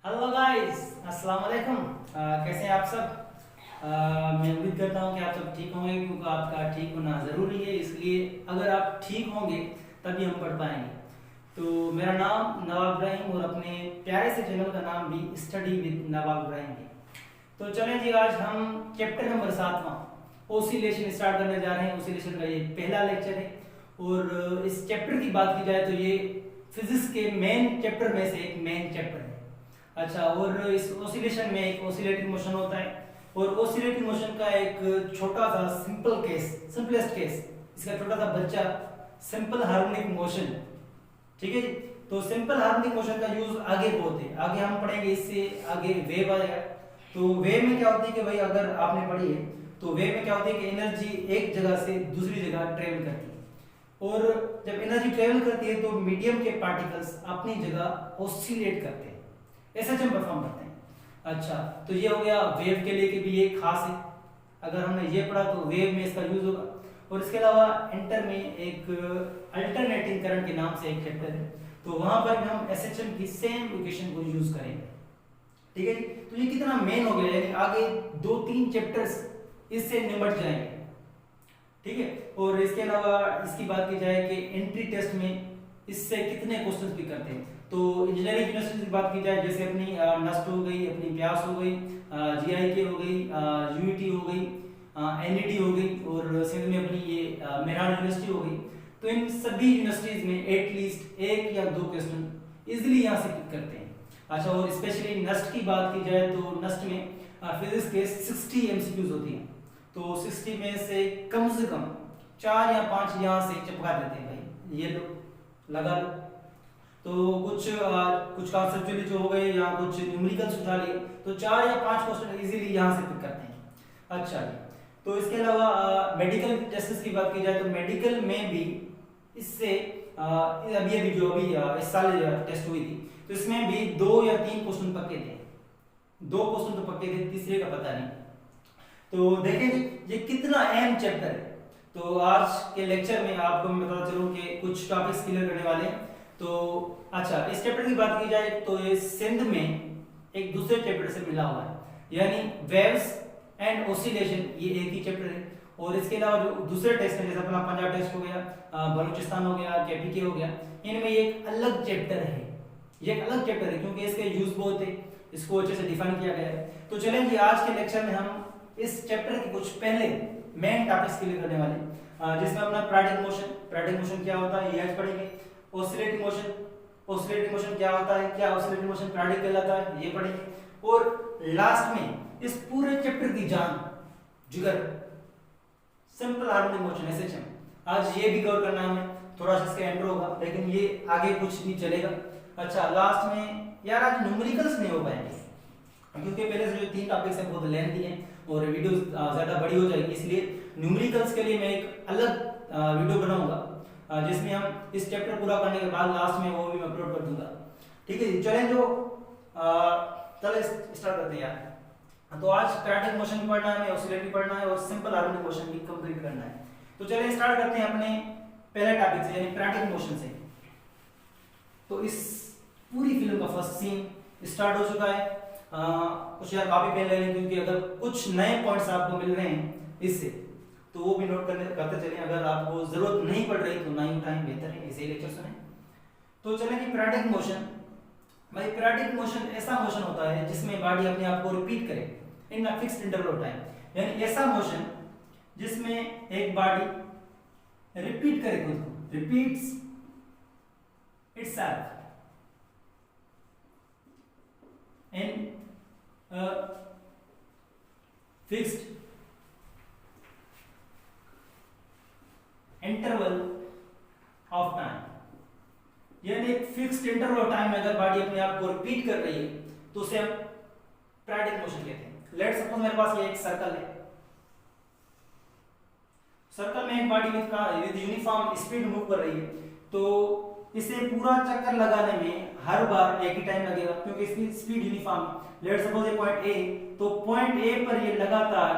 Hello guys, अस्सलाम वालेकुम। कैसे हैं आप सब? मैं उम्मीद करता हूं कि आप सब ठीक होंगे, क्योंकि आपका ठीक होना ज़रूरी है। इसलिए अगर आप ठीक होंगे तभी हम पढ़ पाएंगे। तो मेरा नाम नवाब इब्राहिम और अपने प्यारे से चैनल का नाम भी स्टडी विद नवाब इब्राहिम है। तो चलें जी, आज हम चैप्टर नंबर 7वां ओसिलेशन स्टार्ट करने जा रहे हैं। ओसिलेशन का ये पहला लेक्चर है और इस चैप्टर की बात की जाए तो ये फिजिक्स के मेन चैप्टर में से एक मेन चैप्टर है। अच्छा, और इस ओसिलेशन में एक ओसिलेटिंग मोशन होता है और ओसिलेटिंग मोशन का एक छोटा सा सिंपलेस्ट केस, इसका छोटा सा बच्चा सिंपल हार्मोनिक मोशन। ठीक है जी। तो सिंपल हार्मोनिक मोशन का यूज आगे बहुत है, आगे हम पढ़ेंगे, इससे आगे वेव आएगा। तो वेव में क्या होती है कि भाई, अगर आपने पढ़ी है तो वेव में क्या होती है कि एनर्जी एक जगह से दूसरी जगह ट्रेवल करती है और जब एनर्जी ट्रेवल करती है तो मीडियम के पार्टिकल्स अपनी जगह ऑसिलेट करते हैं, ऐसा हम परफॉर्म करते हैं। अच्छा, तो ये हो गया वेव के लिए कि भी ये खास है। अगर हमने ये पढ़ा तो वेव में इसका यूज होगा। और इसके अलावा इंटर में एक अल्टरनेटिंग करंट के नाम से एक चैप्टर है, तो वहां पर भी हम एसएचएम की सेम इक्वेशन को यूज करेंगे। ठीक है जी। तो ये कितना मेन हो गया, यानी आगे 2-3 चैप्टर्स इससे निपट जाएंगे। ठीक है। और इसके अलावा इसकी बात की जाए कि एंट्री टेस्ट में इससे कितने क्वेश्चंस भी करते हैं, तो इंजीनियरिंग यूनिवर्सिटी की बात की जाए, जैसे अपनी नस्ट हो गई, अपनी ब्यास हो गई, जीआईके हो गई, यूईटी हो गई, एनईडी हो गई और सिंध में अपनी ये मेरठ यूनिवर्सिटी हो गई। तो इन सभी यूनिवर्सिटीज में एटलीस्ट 1 या 2 क्वेश्चन इजीली यहाँ से पिक करते हैं। अच्छा, और स्पेशली नस्ट की बात की जाए तो नस्ट में फिजिक्स के 60 एमसीक्यूज होती हैं, तो 60 में से कम 4 या 5 यहाँ से चिपका देते हैं भाई, ये लो लगा लो। तो कुछ कॉन्सेप्चुअली जो हो गए या कुछ न्यूमेरिकल्स उठा लिए, तो 4 या 5 क्वेश्चन इजीली यहाँ से पिक करते हैं। अच्छा जी। तो इसके अलावा मेडिकल टेस्ट की बात की जाए तो मेडिकल में भी इससे अभी इस साल टेस्ट हुई थी, तो इसमें भी 2 या 3 क्वेश्चन पक्के थे। 2 क्वेश्चन तो पक्के थे, तीसरे का पता नहीं। तो देखें ये कितना अहम चैप्टर है। तो आज के लेक्चर में आपको मैं बताता चलूं कि कुछ टॉपिक्स क्लियर करने वाले हैं। तो अच्छा, इस चैप्टर की बात की जाए तो ये सिंध में एक दूसरे चैप्टर से मिला हुआ है, यानी वेव्स एंड ओसिलेशन, ये एक ही चैप्टर है। और इसके अलावा जो दूसरे टेस्ट है, जैसे अपना पंजाब टेस्ट हो गया, बलूचिस्तान हो गया, केपीके हो गया, इनमें एक अलग चैप्टर है। ये एक अलग चैप्टर है क्योंकि इसके यूज बहुत है, इसको अच्छे से डिफाइन किया गया है। तो चलें जी, आज के लेक्चर में हम इस चैप्टर के कुछ पहले मेन टॉपिक्स क्लियर करने वाले हैं, जिसमें अपना पैराडिक मोशन क्या होता है ये आज पढ़ेंगे। ओसिलेटिंग मोशन क्या होता है, क्या ओसिलेटिंग मोशन पैराडिक कहलाता है, ये पढ़ेंगे। और लास्ट में इस पूरे चैप्टर की जान जिगर सिंपल हार्मोनिक मोशन एसएचएम, आज ये भी कवर करना है हमें। थोड़ा सा इसका एंटर होगा लेकिन ये आगे कुछ नहीं चलेगा। अच्छा, लास्ट में यार आज न्यूमेरिकल्स नहीं हो पाएंगे क्योंकि पहले से जो 3 टॉपिक्स हैं बहुत लेंथी हैं और वीडियो ज़्यादा बड़ी हो जाएगी, इसलिए न्यूमेरिकल्स के लिए मैं एक अलग वीडियो बनाऊंगा जिसमें हम इस चैप्टर पूरा करने के बाद लास्ट में वो भी मैं अपलोड कर दूंगा। ठीक है, चलें जो चलो स्टार्ट करते हैं यार। तो आज पैराडिक मोशन पढ़ना है, ऑसिलेटरी पढ़ना है और सिंपल हार्मोनिक मोशन भी कंप्लीट करना है। तो चलिए स्टार्ट करते हैं अपने पहले टॉपिक से, यानी पैराडिक मोशन से। तो इस पूरी फिल्म का फर्स्ट सीन स्टार्ट हो चुका है। कुछ यार कॉपी पेन ले लें क्योंकि अगर कुछ नए पॉइंट्स आपको मिल रहे हैं इससे, तो वो भी नोट करते चलें। अगर आपको जरूरत नहीं पड़ रही तो ना ही उठाएं, बेहतर है ऐसे ही लेक्चर सुने। तो चलें कि पैराडिक मोशन, भाई पैराडिक मोशन ऐसा मोशन होता है जिसमें बॉडी अपने आप को रिपीट करे in a fixed interval of time, यानी ऐसा मोशन जिसमें एक बॉडी रिपीट करे खुद को, repeats itself in a fixed interval of time, यानी एक फिक्स्ड इंटरवल ऑफ टाइम में अगर बॉडी अपने आप को रिपीट कर रही है तो उसे हम पैराडिक मोशन कहते हैं। लेट्स सपोज मेरे पास ये एक सर्कल है, सर्कल में एक body with uniform speed move कर रही है, तो इसे पूरा चक्कर लगाने में हर बार एक ही टाइम लगेगा क्योंकि इसकी स्पीड यूनिफॉर्म। लेट्स सपोज ये पॉइंट ए, तो पॉइंट ए पर ये लगातार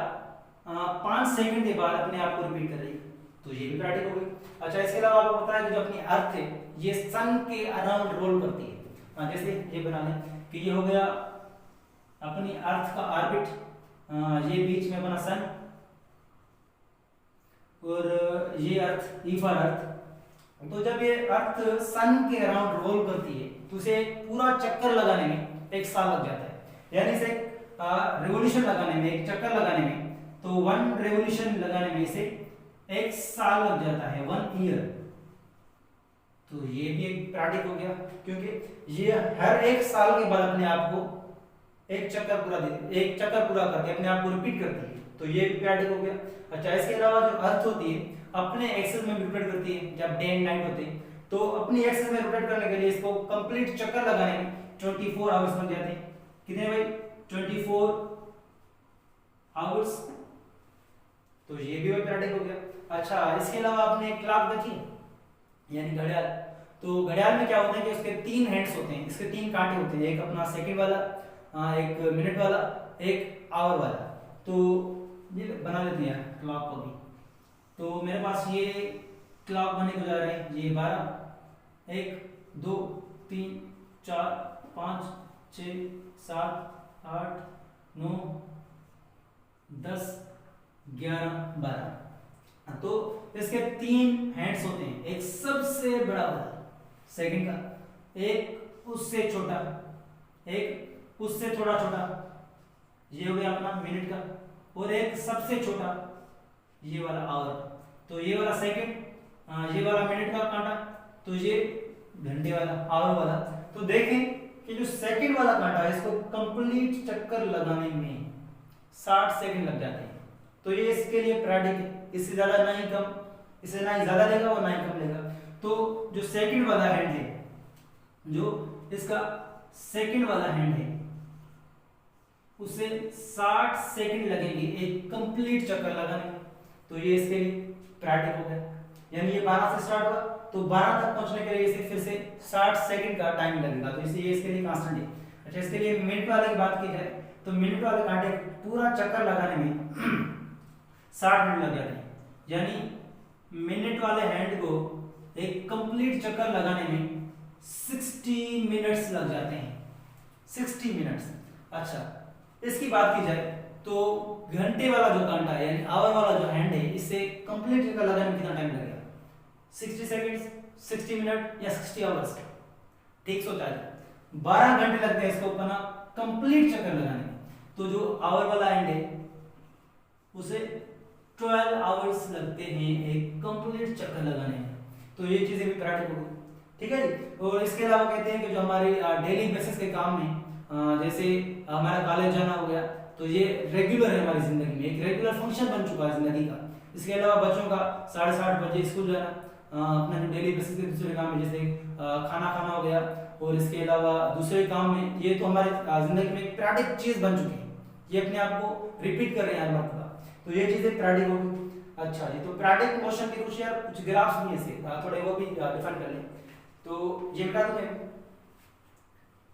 5 सेकंड के बाद अपने आप को रिपीट कर रही है, तो ये भी पैराडिक हो गई। अच्छा, इसके अलावा आपको पता है कि जो अपनी अर्थ है ये सन के अराउंड रोल करती है, जैसे ये बना लें कि ये हो गया अपनी अर्थ का ऑर्बिट, ये बीच में अपना सन, और ये अर्थ, ई फॉर अर्थ। तो जब ये अर्थ सन के अराउंड रोल करती है तो उसे पूरा चक्कर लगाने में 1 साल लग जाता है, यानी इसे रिवॉल्यूशन लगाने में, एक चक्कर लगाने में, तो 1 रिवॉल्यूशन लगाने में इसे 1 साल लग जाता है, 1 ईयर। तो ये भी एक पीरियडिक हो गया, क्योंकि ये हर 1 साल के बाद अपने आप को एक चक्कर पूरा करके अपने आप को रिपीट करती है, तो ये भी पीरियडिक हो गया। अच्छा, इसके अलावा जो अर्थ होती है अपने एक्सिस में रोटेट करती है, जब डे एंड नाइट होते हैं तो अपनी एक्सिस में रोटेट करने के लिए इसको कंप्लीट चक्कर लगाने में 24 आवर्स लग जाते हैं। कितने भाई? 24 आवर्स। तो ये भी पीरियडिक हो गया। अच्छा, इसके अलावा आपने क्लॉक देखी, यानी घड़ियाल। तो घड़ियाल में क्या होता है कि उसके 3 हैंड्स होते हैं, इसके 3 कांटे होते हैं, एक अपना सेकंड वाला, एक मिनट वाला, एक आवर वाला। तो ये बना लेते हैं क्लॉक को भी। तो मेरे पास ये क्लॉक बनने को जा रहे हैं, ये 12, 1 2 3 4 5 6 7 8 9 10 11 12। तो इसके 3 हैंड्स होते हैं, एक सबसे बड़ा वाला सेकंड का, एक उससे छोटा, एक उससे थोड़ा छोटा, ये हो गया अपना मिनट का, और एक सबसे छोटा ये वाला आवर। तो ये वाला सेकंड, ये वाला मिनट का कांटा, तो ये घंटे वाला, आवर वाला। तो देखें कि जो सेकंड वाला कांटा है इसको कंप्लीट चक्कर लगाने में 60 सेकंड लग जाते हैं। तो ये इसके लिए पीरियडिक है, इससे ज्यादा ना ही कम, इससे ना ही ज्यादा लेगा और ना ही कम लेगा। तो जो सेकंड वाला हैंड है, जो इसका सेकंड वाला हैंड है, उसे 60 सेकंड लगेंगे एक कंप्लीट चक्कर लगाने में। तो ये इसके लिए पीरियडिक हो गया, यानी ये 12 से स्टार्ट हुआ तो 12 तक पहुंचने के लिए इसे फिर से 60 सेकंड का टाइम लगेगा। तो इसलिए इसके लिए कांस्टेंट है। अच्छा, इसके लिए मिनट वाले की बात की जाए तो मिनट वाले कांटे पूरा चक्कर लगाने में 60 मिनट लग जाते हैं, यानी मिनट वाले हैंड को एक कंप्लीट चक्कर लगाने में 60 मिनट्स लग जाते हैं, 60 मिनट्स। अच्छा, इसकी बात की जाए तो घंटे वाला जो कांटा है, यानी आवर वाला जो हैंड है, इससे कंप्लीट चक्कर लगाने में कितना टाइम लगेगा? 60 सेकंड्स, 60 मिनट या 60 आवर्स? ठीक सोचा है, 12 घंटे लगते हैं इसको अपना कंप्लीट चक्कर लगाने में। तो जो आवर वाला हैंड है उसे 12 आवर्स लगते हैं एक कंप्लीट चक्कर लगाने में। तो ये चीजें भी पीरियडिक हो गई, ठीक है जी। और इसके अलावा कहते हैं कि जो हमारे डेली बेसिस के काम में, जैसे हमारा कॉलेज जाना हो गया, तो ये रेगुलर है हमारी जिंदगी में, एक रेगुलर फंक्शन बन चुका है जिंदगी का। इसके अलावा बच्चों का 7:30 बजे स्कूल जाना, अपना जो डेली बेसिस के दूसरे काम में, जैसे खाना खाना हो गया, और इसके अलावा दूसरे काम में, ये तो हमारे जिंदगी में एक पीरियडिक चीज बन चुकी है, ये अपने आप को रिपीट कर रहे हैं हर वक्त का। तो ये चीजें पीरियडिक हो गई। अच्छा जी, तो पीरियडिक मोशन के कुछ यार कुछ ग्राफ्स भी ऐसे थोड़े वो भी डिफाइन कर लें। तो ये बता दूं मैं,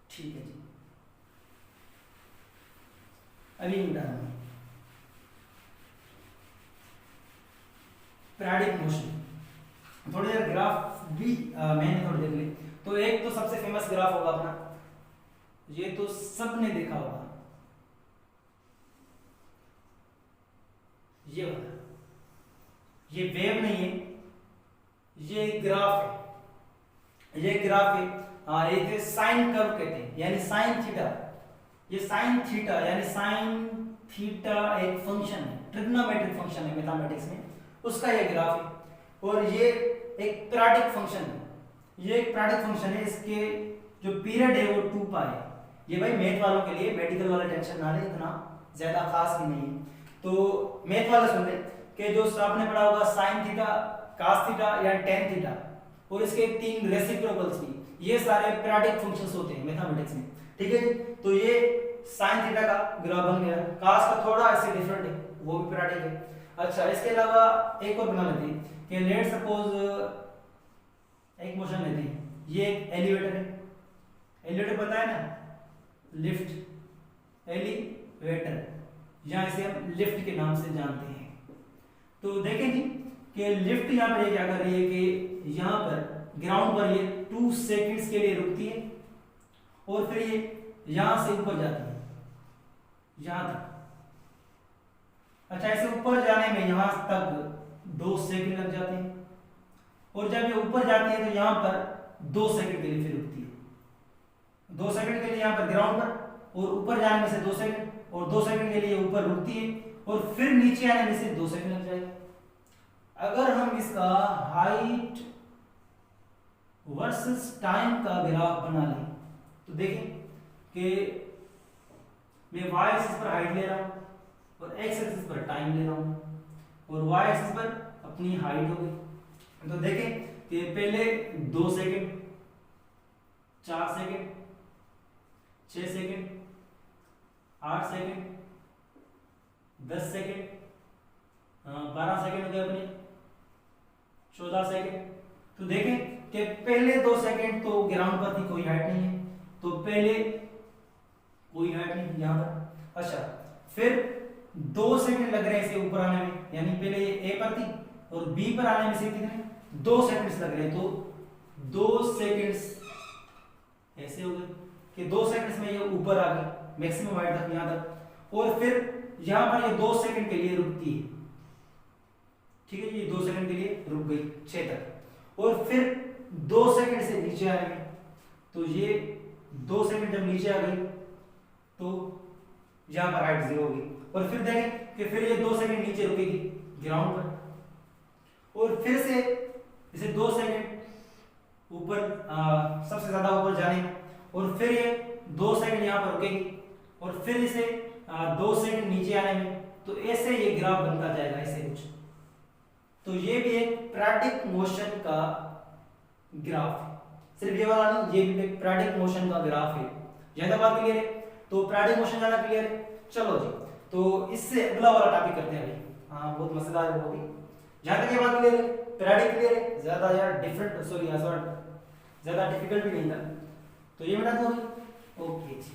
ठीक है जी, अभी बता दूं पीरियडिक मोशन। थोड़े यार ग्राफ भी मैंने थोड़े देख ली। तो एक तो सबसे फेमस ग्राफ होगा अपना, ये तो सबने देखा होगा, ये वाला, ये वेव नहीं है, ये ग्राफ है, ये ग्राफ है। एक साइन कर्व कहते हैं, यानी साइन थीटा। ये साइन थीटा यानी साइन थीटा एक फंक्शन है, ट्रिग्नोमेट्रिक फंक्शन है मैथमेटिक्स में, उसका ये ग्राफ है। और ये एक पीरियडिक फंक्शन है, ये एक पीरियडिक फंक्शन है, इसके जो पीरियड है वो 2 पाई है। ये भाई मैथ वालों के लिए, मेडिकल वाला टेंशन ना ले, इतना ज्यादा खास भी नहीं है। तो मैथ वाले सुन ले कि जो आपने पढ़ा होगा साइन थीटा, cos थीटा या tan थीटा, और इसके 3 रेसिप्रोकल्स भी, ये सारे पीरियडिक फंक्शंस होते हैं मैथमेटिक्स में, ठीक है। तो ये साइन थीटा का ग्राफ बन गया, cos का थोड़ा ऐसे डिफरेंट है, वो भी पीरियडिक है। अच्छा, इसके अलावा एक और बना लेते हैं कि लेट सपोज एक मोशन लेते हैं, ये एक एलिवेटर है, एलिवेटर पता है ना, लिफ्ट, एलिवेटर, यहाँ इसे हम लिफ्ट के नाम से जानते हैं। तो देखें जी कि लिफ्ट यहाँ पर क्या कर रही है कि यहाँ पर ग्राउंड पर ये 2 सेकंड्स के लिए रुकती है, और फिर ये यहां से ऊपर जाती है यहां तक। अच्छा, ऐसे ऊपर जाने में यहां तक 2 सेकंड लग जाते हैं, और जब ये ऊपर जाती है तो यहां पर 2 सेकंड के लिए फिर रुकती है। 2 सेकंड के लिए यहां पर ग्राउंड पर, और ऊपर जाने में से 2 सेकंड, और 2 सेकंड के लिए ऊपर रुकती है, और फिर नीचे आने में से 2 सेकंड लग जाएगा। अगर हम इसका हाइट वर्सेस टाइम का ग्राफ बना लें तो देखें कि मैं y एक्सिस पर हाइट ले रहा हूं और x एक्सिस पर टाइम ले रहा हूं, और y एक्सिस पर अपनी हाइट हो गई। तो देखें कि पहले 2 second, 4 second, 6 second, 8 second, 10 second, 12 second हो गए अपने, 14 सेकंड। तो देखें कि पहले 2 सेकंड तो ग्राउंड पर थी, कोई हाइट नहीं है, तो पहले कोई हाइट नहीं यहां पर। अच्छा, फिर 2 सेकंड लग रहे हैं इसे ऊपर आने में, यानी पहले ये ए पर थी और बी पर आने में से कितने 2 सेकंड्स लग रहे हैं, तो 2 सेकंड्स ऐसे हो गए कि 2 सेकंड्स में ये ऊपर आ गई मैक्सिमम हाइट तक यहां तक, और फिर यहां पर ये 2 सेकंड के लिए रुकती है। ठीक है, ये 2 सेकंड के लिए रुक गई 6 तक, और फिर 2 सेकंड से नीचे आएंगे, तो ये 2 सेकंड जब नीचे आ गई तो यहां पर हाइट 0 होगी, और फिर देखें कि फिर ये 2 सेकंड नीचे रुकेगी ग्राउंड पर, और फिर से इसे 2 सेकंड ऊपर सबसे ज्यादा ऊपर जाने में, और फिर ये 2 सेकंड यहां पर रुकेगी, और फिर इसे 2 सेकंड नीचे आने में, तो ऐसे ये ग्राफ बनता जाएगा ऐसे कुछ। तो ये भी एक पीरियडिक मोशन का ग्राफ है, सिर्फ ये वाला नहीं, ये भी एक पीरियडिक मोशन का ग्राफ है। ज्यादा बात क्लियर है? तो पीरियडिक मोशन ज्यादा क्लियर है। चलो जी, तो इससे अगला वाला टॉपिक करते हैं भाई। हाँ, बहुत मजेदार है वो भी। जहां तक ये बात क्लियर है, पीरियडिक क्लियर है, ज्यादा यार डिफरेंट सॉरी ज्यादा डिफिकल्ट भी नहीं था, तो ये बता दो। ओके जी।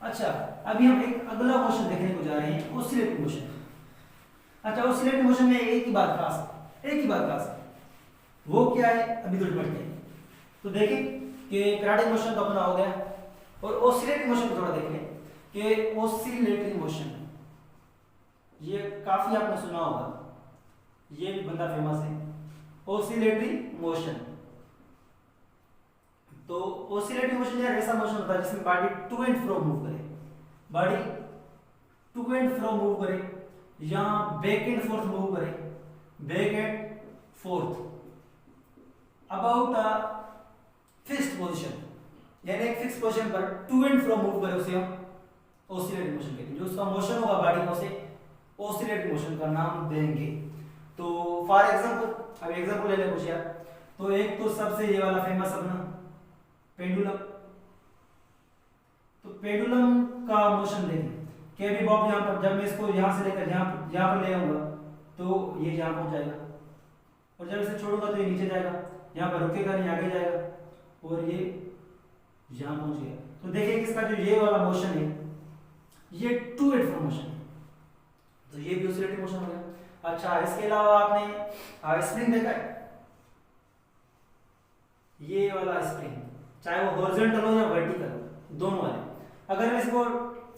अच्छा, अभी हम एक अगला मोशन देखने को जा रहे हैं, ऑसिलेटिंग मोशन। अच्छा, ऑसिलेटिंग मोशन में एक ही बात खास है, वो क्या है अभी थोड़ी पढ़ते हैं। तो देखें कि पीरियडिक मोशन तो अपना हो गया, और ऑसिलेटिंग मोशन को थोड़ा देख लें कि ऑसिलेटरी मोशन, ये काफी आपने सुना होगा, ये भी बंदा फेमस है, ऑसिलेटरी मोशन। तो ऑसिलेटरी मोशन यार ऐसा मोशन होता है जिसमें body to and fro move करे, body to and fro move करे, या बैक एंड फोर्थ मूव करे, back and forth about a fixed position, यानी एक फिक्स पोजीशन पर टू एंड फ्रो मूव करे, उसे हम ऑसिलेटरी मोशन कहते हैं। जो उसका मोशन होगा बॉडी का, उसे ऑसिलेटरी मोशन का नाम देंगे। तो फॉर एग्जांपल, अब एग्जांपल ले ले कुछ यार, तो एक तो सबसे ये वाला फेमस अपना पेंडुलम। तो पेंडुलम का मोशन देखें कि अभी बॉब यहाँ पर, जब मैं इसको यहाँ से लेकर यहाँ पर ले आऊंगा तो ये यहाँ पहुंच जाएगा, और जब इसे छोड़ूंगा तो ये नीचे जाएगा, यहाँ पर रुकेगा नहीं, आगे जाएगा, और ये यहाँ पहुंच गया। तो देखिए इसका जो ये वाला मोशन है, ये टू एंड फ्रो मोशन, तो ये भी ऑसिलेटरी मोशन हो गया। अच्छा, इसके अलावा आपने स्प्रिंग देखा है, ये वाला स्प्रिंग, चाहे वो हॉरिजॉन्टल हो या वर्टिकल हो, दोनों वाले, अगर मैं इसको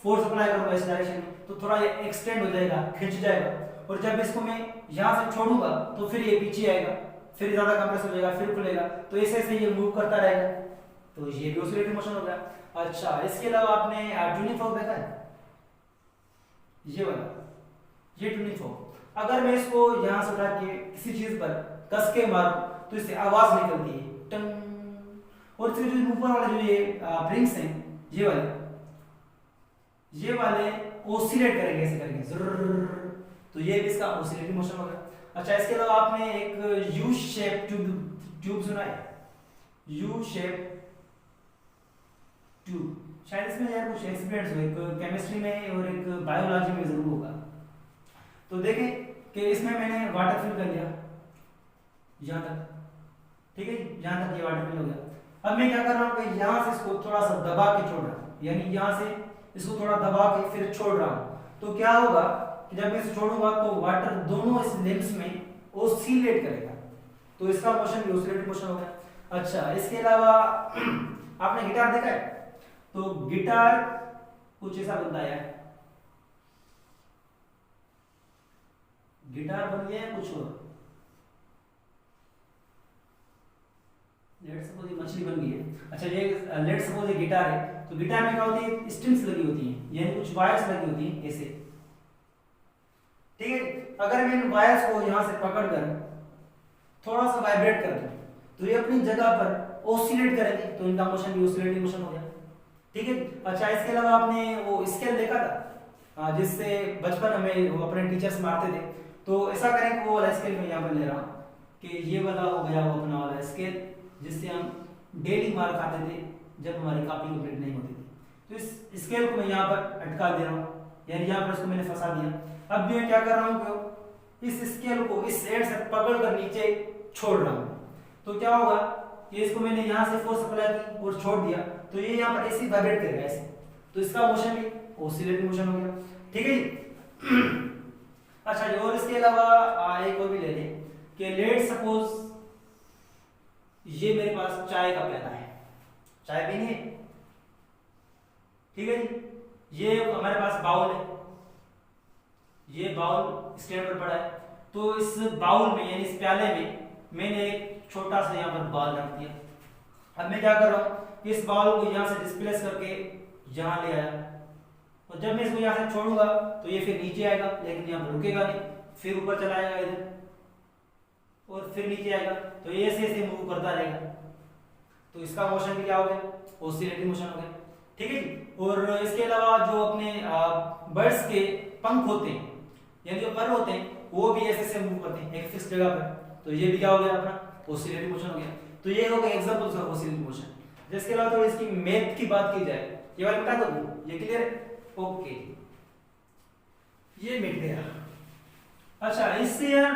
फोर्स अप्लाई करूंगा इस डायरेक्शन में तो थोड़ा ये एक्सटेंड हो जाएगा, खिंच जाएगा, और जब इसको मैं यहां से छोड़ूंगा तो फिर ये पीछे आएगा, फिर ज्यादा कंप्रेस हो जाएगा, फिर खुलेगा, तो ऐसे ऐसे ये मूव करता रहेगा, तो ये भी ऑसिलेटरी मोशन हो गया। अच्छा, इसके अलावा आपने ट्यूनिंग फोर्क देखा है, ये वाला, ये ट्यूनिंग फोर्क, अगर मैं इसको यहां से उठा के किसी चीज पर कस के मारूं तो इससे आवाज निकलती है टंग, और इसके जो ऊपर वाले जो ये ब्रिंग्स हैं, ये वाले ऑसिलेट करेंगे ऐसे करके ज़र्र, तो ये भी इसका ऑसिलेटरी मोशन होगा। अच्छा, इसके अलावा आपने एक यू शेप ट्यूब सुना है, यू शेप ट्यूब, शायद इसमें यार कुछ एक्सपेरिमेंट्स हुए, एक केमिस्ट्री में और एक बायोलॉजी में जरूर होगा। तो देखें कि इसमें मैंने वाटर फिल कर लिया यहाँ तक, ठीक है, यहाँ तक ये वाटर फिल हो गया। अब मैं क्या कर रहा हूँ कि यहाँ से इसको थोड़ा सा दबा के छोड़ रहा हूँ, यानी यहाँ से इसको थोड़ा दबा के फिर छोड़ रहा हूँ, तो क्या होगा कि जब मैं इसे छोड़ूंगा तो वाटर दोनों इस लेंस में ऑसिलेट करेगा, तो इसका मोशन भी ऑसिलेटरी मोशन हो गया। अच्छा, इसके अलावा आपने गिटार देखा है? तो गिटार कुछ ऐसा बनता है, गिटार बन गया है कुछ और। लेट सपोज ये मछली बन गई है। अच्छा, ये लेट सपोज ये गिटार है, तो गिटार में क्या होती है, स्ट्रिंग्स लगी होती हैं, यानी कुछ वायर्स लगी होती हैं ऐसे, ठीक है। अगर मैं इन वायर्स को यहाँ से पकड़कर थोड़ा सा वाइब्रेट कर दूं, तो ये अपनी जगह पर ऑसिलेट करेंगे, तो इनका मोशन भी ऑसिलेटिंग मोशन हो गया, ठीक है। अच्छा, इसके अलावा आपने वो स्केल देखा था जिससे बचपन हमें वो अपने टीचर्स मारते थे, तो ऐसा करें कि वो वाला स्केल मैं यहाँ पर ले रहा हूँ कि ये वाला हो गया वो अपना वाला स्केल, जिससे हम डेली मार खाते थे जब हमारी कॉपी कंप्लीट नहीं होती थी। तो इस स्केल को मैं यहाँ पर अटका दे रहा हूँ, यानी यहाँ पर इसको मैंने फंसा दिया। अब मैं क्या कर रहा हूँ कि इस स्केल को इस एंड से पकड़ कर नीचे छोड़ रहा हूँ, तो क्या होगा कि इसको मैंने यहाँ से फोर्स अप्लाई की और छोड़ दिया, तो ये यहाँ पर ऐसे वाइब्रेट करेगा ऐसे, तो इसका मोशन भी ऑसिलेटिंग मोशन हो गया, ठीक है जी। अच्छा, और इसके अलावा एक और भी ले लें कि लेट सपोज ये मेरे पास चाय का प्याला है, चाय पीनी है, ठीक है जी। ये हमारे पास बाउल है, ये बाउल स्टैंड पर पड़ा है, तो इस बाउल में यानी इस प्याले में मैंने एक छोटा सा यहाँ पर बॉल रख दिया। अब मैं क्या कर रहा हूँ, इस बॉल को यहाँ से डिस्प्लेस करके यहाँ ले आया, और जब मैं इसको यहाँ से छोड़ूंगा तो ये फिर नीचे आएगा, लेकिन यहाँ पर रुकेगा नहीं, फिर ऊपर चला जाएगा इधर और फिर नीचे आएगा, तो ये ऐसे ऐसे मूव करता रहेगा, तो इसका मोशन भी क्या हो गया, ऑसिलेटिंग मोशन हो गया, ठीक है जी। और इसके अलावा जो अपने बर्ड्स के पंख होते हैं यानी जो पर होते हैं, वो भी ऐसे ऐसे मूव करते हैं एक फिक्स जगह पर, तो ये भी क्या हो गया अपना ऑसिलेटिंग मोशन हो गया। तो ये हो गया एग्जांपल्स ऑफ ऑसिलेटिंग मोशन। जिसके अलावा थोड़ी इसकी मैथ की बात की जाए, ये वाला बता दो, ये क्लियर है? ओके, ये मिट गया। अच्छा, इससे यार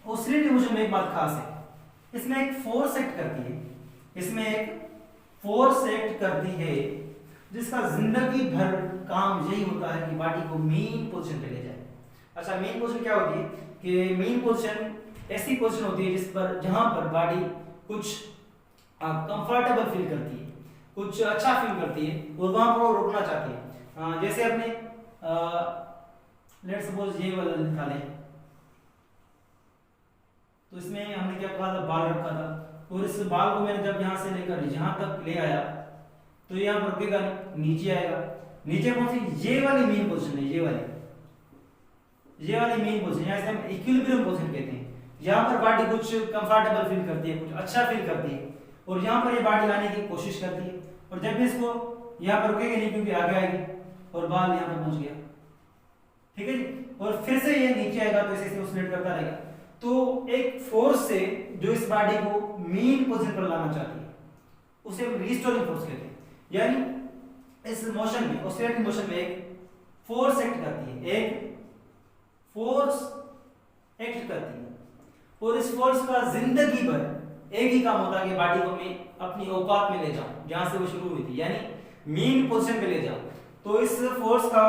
ऑसिलेटिंग मोशन में एक बात खास है, इसमें एक फोर्स एक्ट करती है, इसमें एक फोर्स एक्ट करती है जिसका जिंदगी भर काम यही होता है कि बॉडी को मेन पोजीशन पे ले जाए। अच्छा, मेन पोजीशन क्या होती है कि मेन पोजीशन ऐसी पोजीशन होती है जिस पर जहां पर बॉडी कुछ कंफर्टेबल फील करती है, कुछ अच्छा फील करती है और वहां पर वो रुकना चाहती है। जैसे अपने लेट्स सपोज ये वाला लिखा लें, तो इसमें हमने क्या कहा था, बाल रखा था, और इस बाल को मैंने जब यहाँ से लेकर यहाँ तक ले आया तो यहाँ पर रुकेगा नहीं, नीचे आएगा। नीचे कौन सी, ये वाली मेन पोजीशन है, ये वाली मेन पोजीशन, यहाँ से हम इक्विलिब्रियम पोजीशन कहते हैं। यहाँ पर बॉडी कुछ कंफर्टेबल फील करती है, कुछ अच्छा फील करती है, और यहाँ पर ये बॉडी लाने की कोशिश करती है, और जब भी इसको यहाँ पर रुकेगी नहीं क्योंकि आगे आएगी और बाल यहाँ पर पहुंच गया, ठीक है जी। और फिर से ये नीचे आएगा तो इसे ऑसिलेट करता रहेगा। तो एक फोर्स से जो इस बॉडी को मेन पोजीशन पर लाना चाहती है उसे हम रिस्टोरिंग फोर्स कहते हैं, यानी इस मोशन में, ऑसिलेटिंग मोशन में एक फोर्स एक्ट करती है, एक फोर्स एक्ट करती है, और इस फोर्स का जिंदगी भर एक ही काम होता है कि बॉडी को मैं अपनी औकात में ले जाऊं, जहां से वो शुरू हुई थी, यानी मेन पोजीशन पे ले जाऊं। तो इस फोर्स का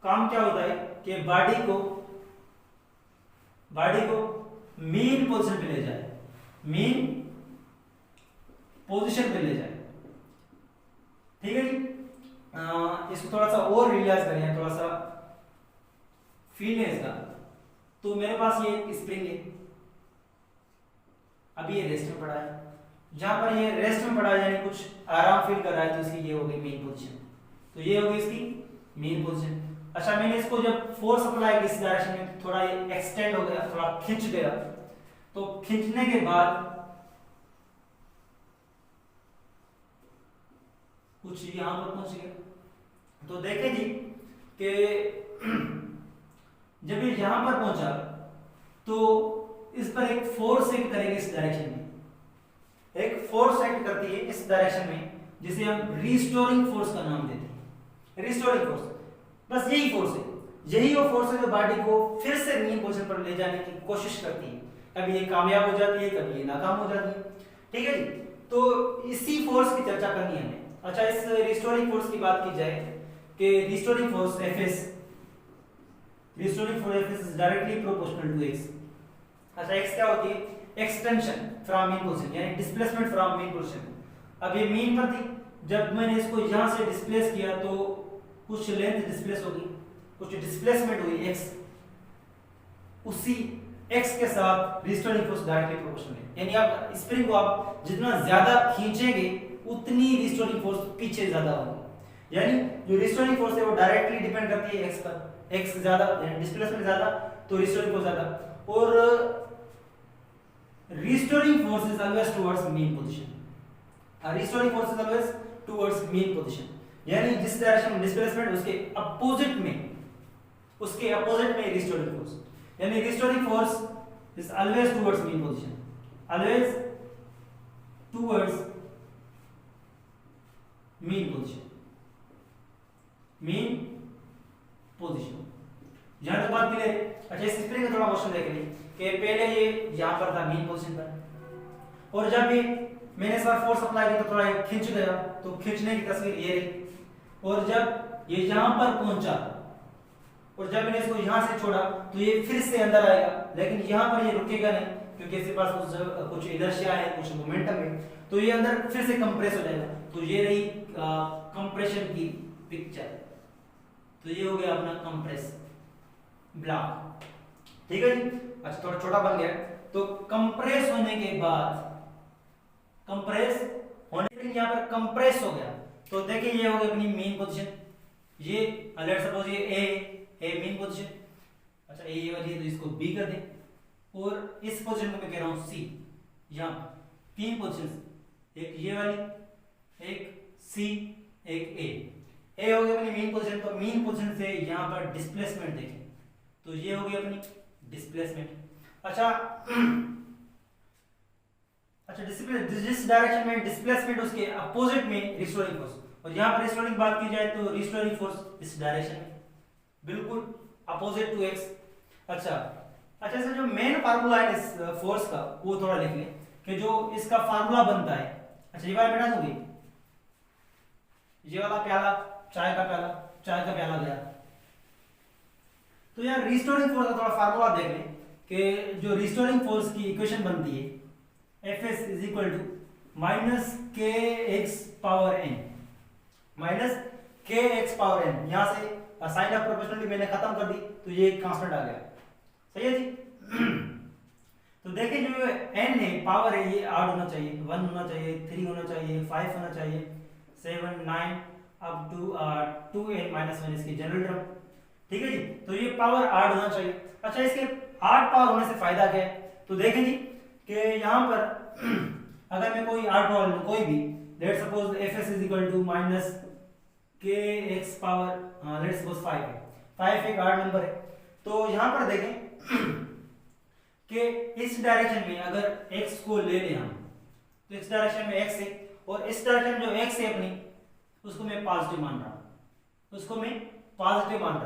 काम क्या होता है कि बॉडी को मेन पोजीशन पे ले जाए, मेन पोजीशन पे ले जाए, ठीक है जी। इसको थोड़ा सा और रियलाइज करें, थोड़ा सा फील है इसका। तो मेरे पास ये एक स्प्रिंग है, अभी ये रेस्ट में पड़ा है, जहां पर ये रेस्ट में पड़ा है यानी कुछ आराम फील कर रहा है, तो इसकी ये हो गई मेन पोजीशन, तो ये हो गई इसकी मेन पोजीशन। अच्छा, मैंने इसको जब फोर्स अप्लाई किया इस डायरेक्शन में, थोड़ा ये एक्सटेंड हो गया, थोड़ा खिंच गया, तो खींचने के बाद कुछ यहां पर पहुंच गया। तो देखें जी कि जब ये यहां पर पहुंचा तो इस पर एक फोर्स एक्ट करेगी इस डायरेक्शन में, एक फोर्स एक्ट करती है इस डायरेक्शन में, जिसे हम रिस्टोरिंग फोर्स का नाम देते हैं। रिस्टोरिंग फोर्स, बस यही फोर्स है, यही वो फोर्स है जो बॉडी को फिर से मेन पोजीशन पर ले जाने की कोशिश करती है। कभी ये कामयाब हो जाती है, कभी ये नाकाम हो जाती है, ठीक है जी। तो इसी फोर्स की चर्चा करनी है हमें। अच्छा, इस रिस्टोरिंग फोर्स की बात की जाए कि restoring force Fs is directly proportional to x। अच्छा, x क्या होती है, एक्सटेंशन फ्रॉम मीन पोजीशन, यानी डिस्प्लेसमेंट फ्रॉम मीन पोजीशन। अब ये मीन पर थी, जब मैंने इसको यहां से डिस्प्लेस किया तो कुछ लेंथ डिस्प्लेस होगी, कुछ डिस्प्लेसमेंट हुई x, उसी x के साथ रिस्टोरिंग फोर्स डायरेक्टली प्रोपोर्शनल है, यानी आप स्प्रिंग को आप जितना ज्यादा खींचेंगे उतनी रिस्टोरिंग फोर्स पीछे ज्यादा होगी। यानी जो रिस्टोरिंग फोर्स है वो डायरेक्टली डिपेंड करती है x पर, x ज्यादा यानी डिस्प्लेसमेंट ज्यादा तो रिस्टोरिंग फोर्स ज्यादा, और restoring force is always towards mean position, restoring force is always towards mean position, यानी जिस डायरेक्शन में डिस्प्लेसमेंट उसके अपोजिट में रिस्टोरिंग फोर्स, यानी restoring force is always towards mean position, always towards mean position. यहां तक बात क्लियर? अच्छा, इस स्प्रिंग का थोड़ा मोशन देख लें कि पहले ये यहां पर था मीन पोजीशन पर, और जब भी मैंने इस बार फोर्स अप्लाई किया तो थोड़ा खिंच गया, तो खींचने की तस्वीर ये रही, और जब ये यहां पर पहुंचा और जब मैंने इसको यहां से छोड़ा तो ये फिर से अंदर आएगा, लेकिन यहां पर ये रुकेगा नहीं क्योंकि इसके पास कुछ इनर्शिया है, कुछ मोमेंटम है, तो ये अंदर फिर से कंप्रेस हो जाएगा। तो ये रही कंप्रेशन की पिक्चर, तो ये हो गया अपना कंप्रेस ब्लॉक, ठीक है जी। अच्छा, थोड़ा छोटा बन गया, तो कंप्रेस होने के बाद यहाँ पर कंप्रेस हो गया, तो देखिए ये हो गई अपनी मेन पोजीशन, ये लेट्स सपोज ये ए मेन पोजीशन, अच्छा ये वाली है तो इसको बी कर दें, और इस पोजीशन को मैं कह रहा हूं सी। यहाँ तीन पोजीशन, एक ये वाली, एक सी, एक ए हो गई अपनी मेन पोजीशन। तो मेन पोजीशन से यहाँ पर डिस्प्लेसमेंट देखें, तो ये हो गई अपनी डिस्प्लेसमेंट। अच्छा जिस डायरेक्शन में डिस्प्लेसमेंट उसके अपोजिट में रिस्टोरिंग फोर्स, और यहाँ पर रिस्टोरिंग बात की जाए तो रिस्टोरिंग फोर्स इस डायरेक्शन में बिल्कुल अपोजिट टू एक्स। अच्छा सर, जो मेन फार्मूला है इस फोर्स का वो थोड़ा लिख लें कि जो इसका फार्मूला बनता है। अच्छा, ये वाला बैठा दूंगी, ये वाला प्याला, चाय का प्याला गया, तो यार रिस्टोरिंग फोर्स का थोड़ा फार्मूला देख लें कि जो रिस्टोरिंग फोर्स की इक्वेशन बनती है Fs is equal to minus k x power n, यहां से साइन ऑफ प्रोपोर्शनलिटी मैंने खत्म कर दी तो ये कांस्टेंट आ गया, सही है जी। तो देखिए जो n है, पावर है, ये 8 होना चाहिए, 1 होना चाहिए, 3 होना चाहिए, 5 होना चाहिए, 7 9 अप टू 2n माइनस 1 इसकी जनरल टर्म, ठीक है जी। तो ये पावर 8 होना चाहिए। अच्छा, इसके 8 पावर होने से फायदा क्या है? तो देखें जी कि यहाँ पर अगर मैं कोई 8 पावर लूं, कोई भी, let's suppose Fs is equal to minus k x power let's suppose 5 है, 5 एक 8 नंबर है, तो यहाँ पर देखें कि इस डायरेक्शन में अगर x को ले लें हम, तो इस डायरेक्शन में x है, और इस डायरेक्शन जो x है अपनी उसको मैं पॉजिटिव मान रहा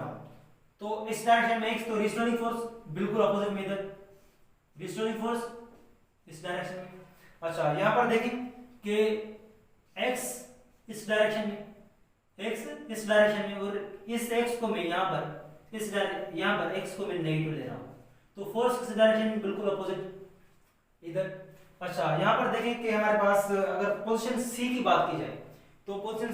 हूं, तो इस डायरेक्शन में x, तो रिस्टोरिंग फोर्स बिल्कुल अपोजिट में, इधर रिस्टोरिंग फोर्स इस डायरेक्शन में। अच्छा, यहां पर देखें कि x इस डायरेक्शन में, और इस x को मैं यहां पर x को मैं नेगेटिव ले रहा हूं, तो फोर्स किस डायरेक्शन में? बिल्कुल अपोजिट, इधर। अच्छा, यहां पर देखें कि हमारे पास अगर पोजीशन C की बात की जाए तो पोजीशन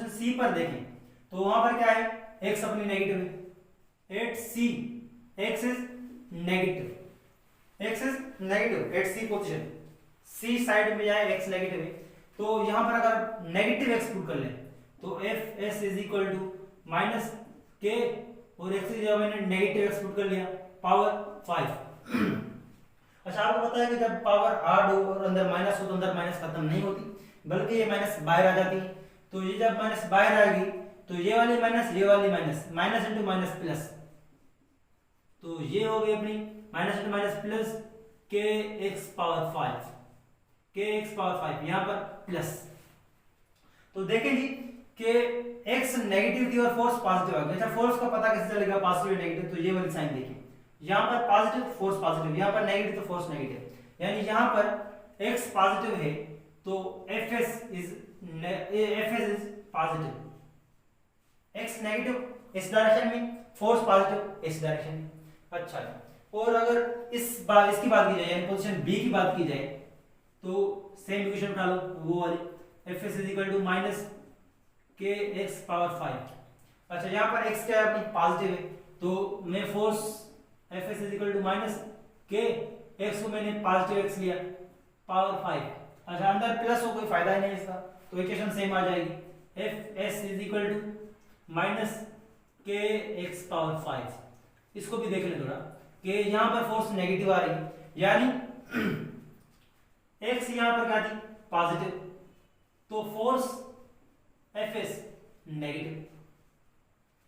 C पर देखें तो वहां पर क्या है? x अपनी नेगेटिव है, at C x is negative, at C position, C side में जाए x नेगेटिव है, तो यहां पर अगर नेगेटिव x पुट कर ले तो Fs is equal to minus k, और x की जगह मैंने नेगेटिव x पुट कर लिया, पावर 5। अच्छा, आपको पता है कि जब पावर हार्ड हो और अंदर माइनस हो तो अंदर माइनस खत्म नहीं होती, बल्कि ये माइनस बाहर आ जाती है। तो ये जब माइनस बाहर आएगी तो ये वाली minus, minus into minus plus, तो ये हो गई अपनी माइनस इंटू माइनस प्लस के एक्स पावर 5, यहां पर प्लस। तो देखें जी कि x नेगेटिव थी और फोर्स पॉजिटिव आ गया। अच्छा, फोर्स का पता कैसे चलेगा पॉजिटिव नेगेटिव? तो ये वाली साइन देखिए, यहां पर पॉजिटिव फोर्स पॉजिटिव, यहां पर नेगेटिव तो फोर्स नेगेटिव, यानी यहां पर x पॉजिटिव है तो Fs is positive, x negative इस डायरेक्शन में, फोर्स पॉजिटिव इस डायरेक्शन में। अच्छा, और अगर इसकी बात की जाए यानी पोजीशन बी की बात की जाए तो सेम इक्वेशन उठा लो वो वाली F S is equal to minus k x power 5। अच्छा यहाँ पर x क्या है अपनी पॉजिटिव है तो मैं force F S is equal to minus k x को मैंने पॉजिटिव x लिया पावर 5। अच्छा अंदर प्लस हो कोई फायदा ही नहीं इसका तो इक्वेशन सेम आ जाएगी F S is equal to minus k x power 5। इसको भी देख ले थोड़ा कि यहाँ पर फोर्स नेगेटिव आ रही है यानी x यहाँ पर क्या थी पॉजिटिव तो फोर्स एफ एस नेगेटिव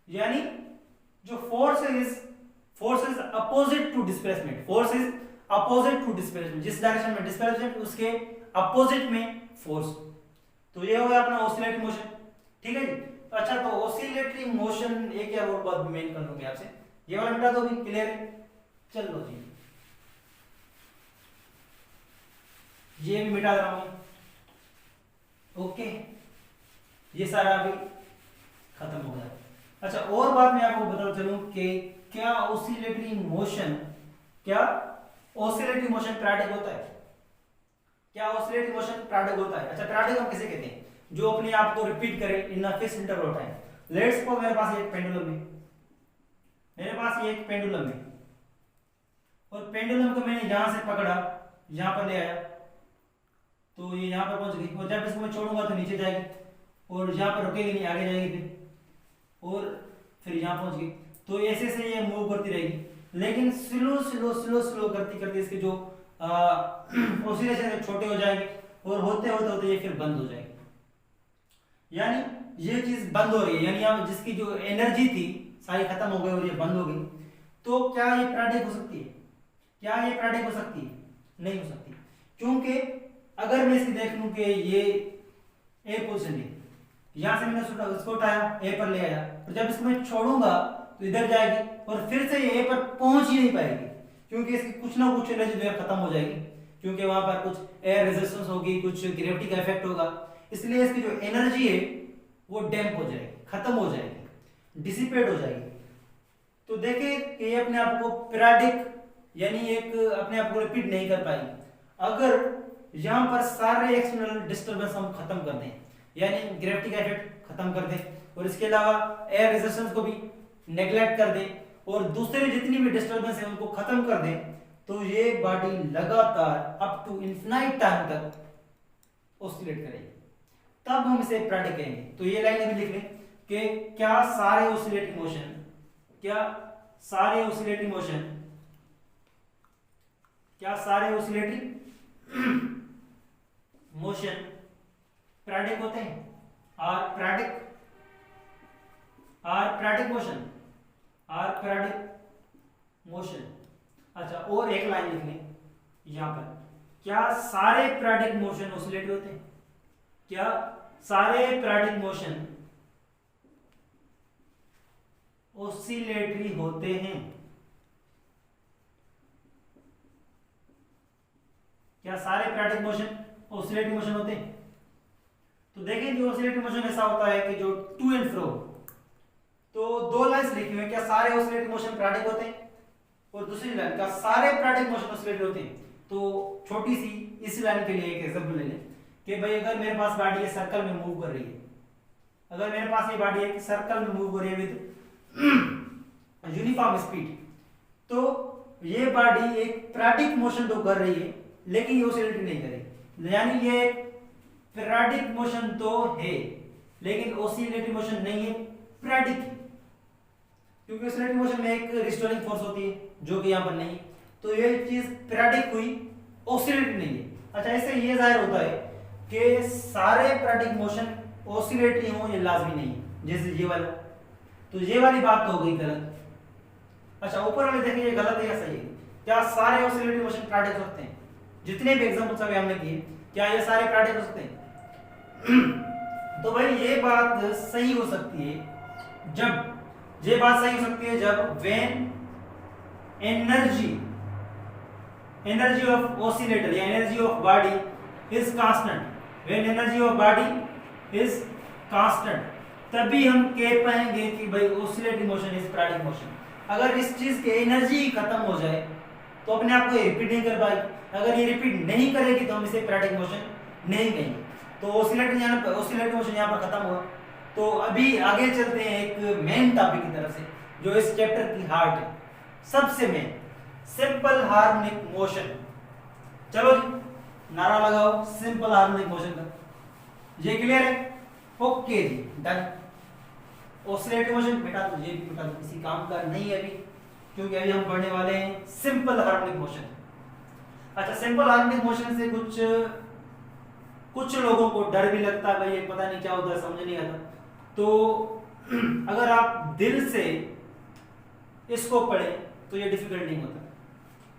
यानी जो force is opposite to displacement. Force is opposite to displacement जिस डायरेक्शन में डिस्प्लेसमेंट उसके अपोजिट में फोर्स। तो ये हो गया अपना ऑसिलेटरी मोशन। ठीक है जी। अच्छा तो ऑसिलेटरी मोशन एक या और बात मेन कर लूंगी आपसे ये वाला मिटा दो भी क्लियर है। चलो जी ये भी मिटा रहा हूं ओके ये सारा अभी खत्म हो गया। अच्छा और बात मैं आपको बताता चलूं कि क्या ऑसिलेटरी मोशन पैराडिक होता है? क्या ऑसिलेटरी मोशन पैराडिक होता है? अच्छा पैराडिक हम किसे कहते हैं? जो अपने आप को रिपीट करे in a fixed interval of time. Let's suppose मेरे पास एक पेंडुलम है और पेंडुलम को मैंने यहां से पकड़ा यहां पर ले आया तो ये यहां पर पहुंच गई और जब इसको मैं छोड़ूंगा तो नीचे जाएगी और यहां पर रुकेगी नहीं आगे जाएगी फिर फिर यहां पहुंच गई। तो ऐसे से ये मूव करती रहेगी लेकिन स्लो करती इसके जो ऑसिलेशन छोटे हो जाएंगे और होते ये फिर बंद हो जाएगी। यानी ये चीज बंद हो रही है यानी यहाँ जिसकी जो एनर्जी थी सारी खत्म हो गई और ये बंद हो गई। तो क्या ये पैराडिक हो सकती है? नहीं हो सकती क्योंकि अगर मैं इसकी देख लूं कि ये ए पोजीशन है यहां से मैंने इसको उठाया ए पर ले आया तो जब इसको मैं छोड़ूंगा तो इधर जाएगी और फिर से ये ए पर पहुंच ही नहीं पाएगी क्योंकि इसकी कुछ ना कुछ एनर्जी जो है खत्म हो जाएगी क्योंकि वहां पर कुछ एयर रेजिस्टेंस होगी कुछ ग्रेविटी का इफेक्ट होगा इसलिए इसकी जो एनर्जी है वो डैम्प हो जाएगी खत्म हो जाएगी डिसिपेट हो जाएगी। तो देखिए कि ये अपने आप को पैराडिक यानी एक अपने आप को रिपीट नहीं कर पाएगी अगर यहां पर सारे एक्सटर्नल डिस्टरबेंस हम खत्म कर दें यानी ग्रेविटी का इफेक्ट खत्म कर दें और इसके अलावा एयर रेजिस्टेंस को भी नेग्लेक्ट कर दें और दूसरे जितनी भी डिस्टरबेंस है उनको खत्म कर दें तो ये बॉडी लगातार अप टू इनफिनाइट टाइम तक ऑसिलेट करेगी तब हम इसे पैराडिक कहेंगे। तो ये लाइन अभी लिख लें कि क्या सारे ऑसिलेटिंग मोशन पैराडिक होते हैं? Are periodic motion. अच्छा और एक लाइन लिख लें यहां पर क्या सारे पैराडिक मोशन ऑसिलेटरी होते हैं? क्या सारे पैराडिक मोशन ऑसिलेटरी होते हैं? क्या सारे पैराडिक मोशन ऑसिलेटरी मोशन होते हैं? तो देखें जो ऑसिलेटरी मोशन ऐसा होता है कि जो टू एंड फ्रो तो दो लाइंस लिखी हुई है क्या सारे ऑसिलेटरी मोशन पैराडिक होते हैं और दूसरी लाइन क्या सारे पैराडिक मोशन ऑसिलेटरी होते हैं। तो छोटी सी इस लाइन के लिए एक एग्जांपल ले लें कि भाई अगर मेरे पास बॉडी है सर्कल में मूव कर रही है अगर मेरे पास ये बॉडी है कि सर्कल में मूव कर रही है विद यूनिफॉर्म स्पीड तो ये बॉडी एक पैराडिक मोशन तो कर रही है लेकिन ये ऑसिलेटरी नहीं करेगी यानी ये पैराडिक मोशन तो है लेकिन ऑसिलेटरी मोशन नहीं है पैराडिक है क्योंकि ऑसिलेटरी मोशन में एक रिस्टोरिंग फोर्स होती है जो कि यहाँ पर नहीं है तो ये चीज पैराडिक हुई ऑसिलेटरी नहीं है। अच्छा इससे ये जाहिर होता है कि सारे पैराडिक मोशन ऑसिलेटरी हो ये लाजमी नहीं है जैसे ये वाला तो ये वाली बात तो हो गई गलत। अच्छा ऊपर वाले देखिए ये गलत है या सही है? क्या सारे ऑसिलेटरी मोशन पैराडिक होते हैं? जितने भी एग्जांपल्स अभी हमने किए क्या ये सारे पैराडिक हो सकते हैं? तो भाई ये बात सही हो सकती है जब व्हेन एनर्जी ऑफ ऑसिलेटर या energy of body is constant when energy of body is constant तभी हम कह पाएंगे कि भाई ऑसिलेटरी मोशन इज पैराडिक मोशन। अगर इस चीज की एनर्जी खत्म हो जाए तो अपने आप को ये रिपीट नहीं कर पाएगी। अगर ये रिपीट नहीं करेगी तो हम इसे पीरियोडिक मोशन नहीं कहेंगे। तो ऑसिलेटरी मोशन यहाँ पर खत्म हुआ। तो अभी आगे चलते हैं एक मेन टॉपिक की तरफ से, जो इस चैप्टर की हार्ट है, सबसे मेन, सिंपल हार्मोनिक मोशन। चलो जी नारा लगाओ सिंपल हार्मोनिक मोशन का। ये क्लियर है? ओके जी डन। ऑसिलेटरी मोशन बेटा तो ये भी बेटा किसी काम का नहीं है अभी, क्योंकि अभी हम पढ़ने वाले हैं सिंपल हार्मोनिक मोशन। अच्छा, सिंपल हार्मोनिक मोशन से कुछ लोगों को डर भी लगता है, भाई ये पता नहीं क्या होता है, समझ नहीं आता। तो अगर आप दिल से इसको पढ़े तो ये डिफिकल्ट नहीं होता।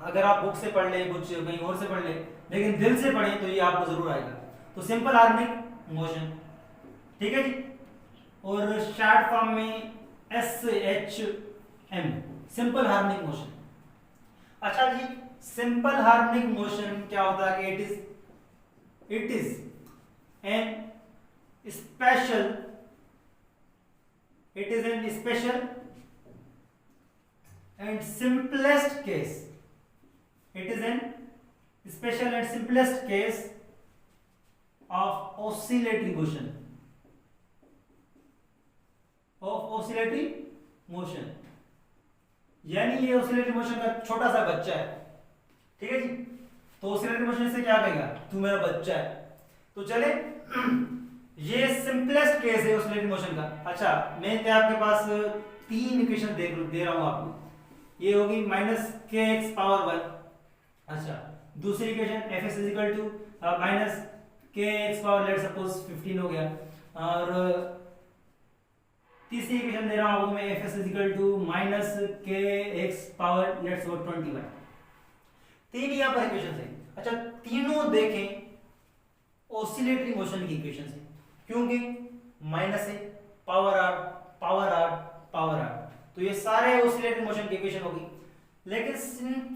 अगर आप बुक से पढ़ ले, कुछ कहीं और से पढ़ ले, लेकिन दिल से पढ़े तो ये आपको जरूर आएगा। तो सिंपल हार्मोनिक मोशन, ठीक है जी, और शॉर्ट फॉर्म में SHM, सिंपल हार्मोनिक मोशन। अच्छा जी, सिंपल हार्मोनिक मोशन क्या होता है कि it is an special and simplest case. It is an special and simplest case of oscillatory motion. यानी ये ऑसिलेटरी मोशन का छोटा सा बच्चा है, ठीक है जी। तो ऑसिलेटरी मोशन से क्या कहेगा, तू मेरा बच्चा है। तो चले ये सिंपलेस्ट केस है ऑसिलेटरी मोशन का। अच्छा, मैं आपके पास 3 इक्वेशन दे रहा हूं आपको। ये होगी -kx⁻1। अच्छा, दूसरी equation fx -kx⁻, let's suppose 15 हो गया। और तीसरी इक्वेशन दे रहा हूं मैं fx -kx⁻, लेट्स सपोज 21। तीन यहां पर इक्वेशन है। अच्छा, तीनों देखें ऑसिलेटरी मोशन की इक्वेशन है, क्योंकि माइनस है, पावर आर, तो ये सारे ऑसिलेटरी मोशन की इक्वेशन होगी। लेकिन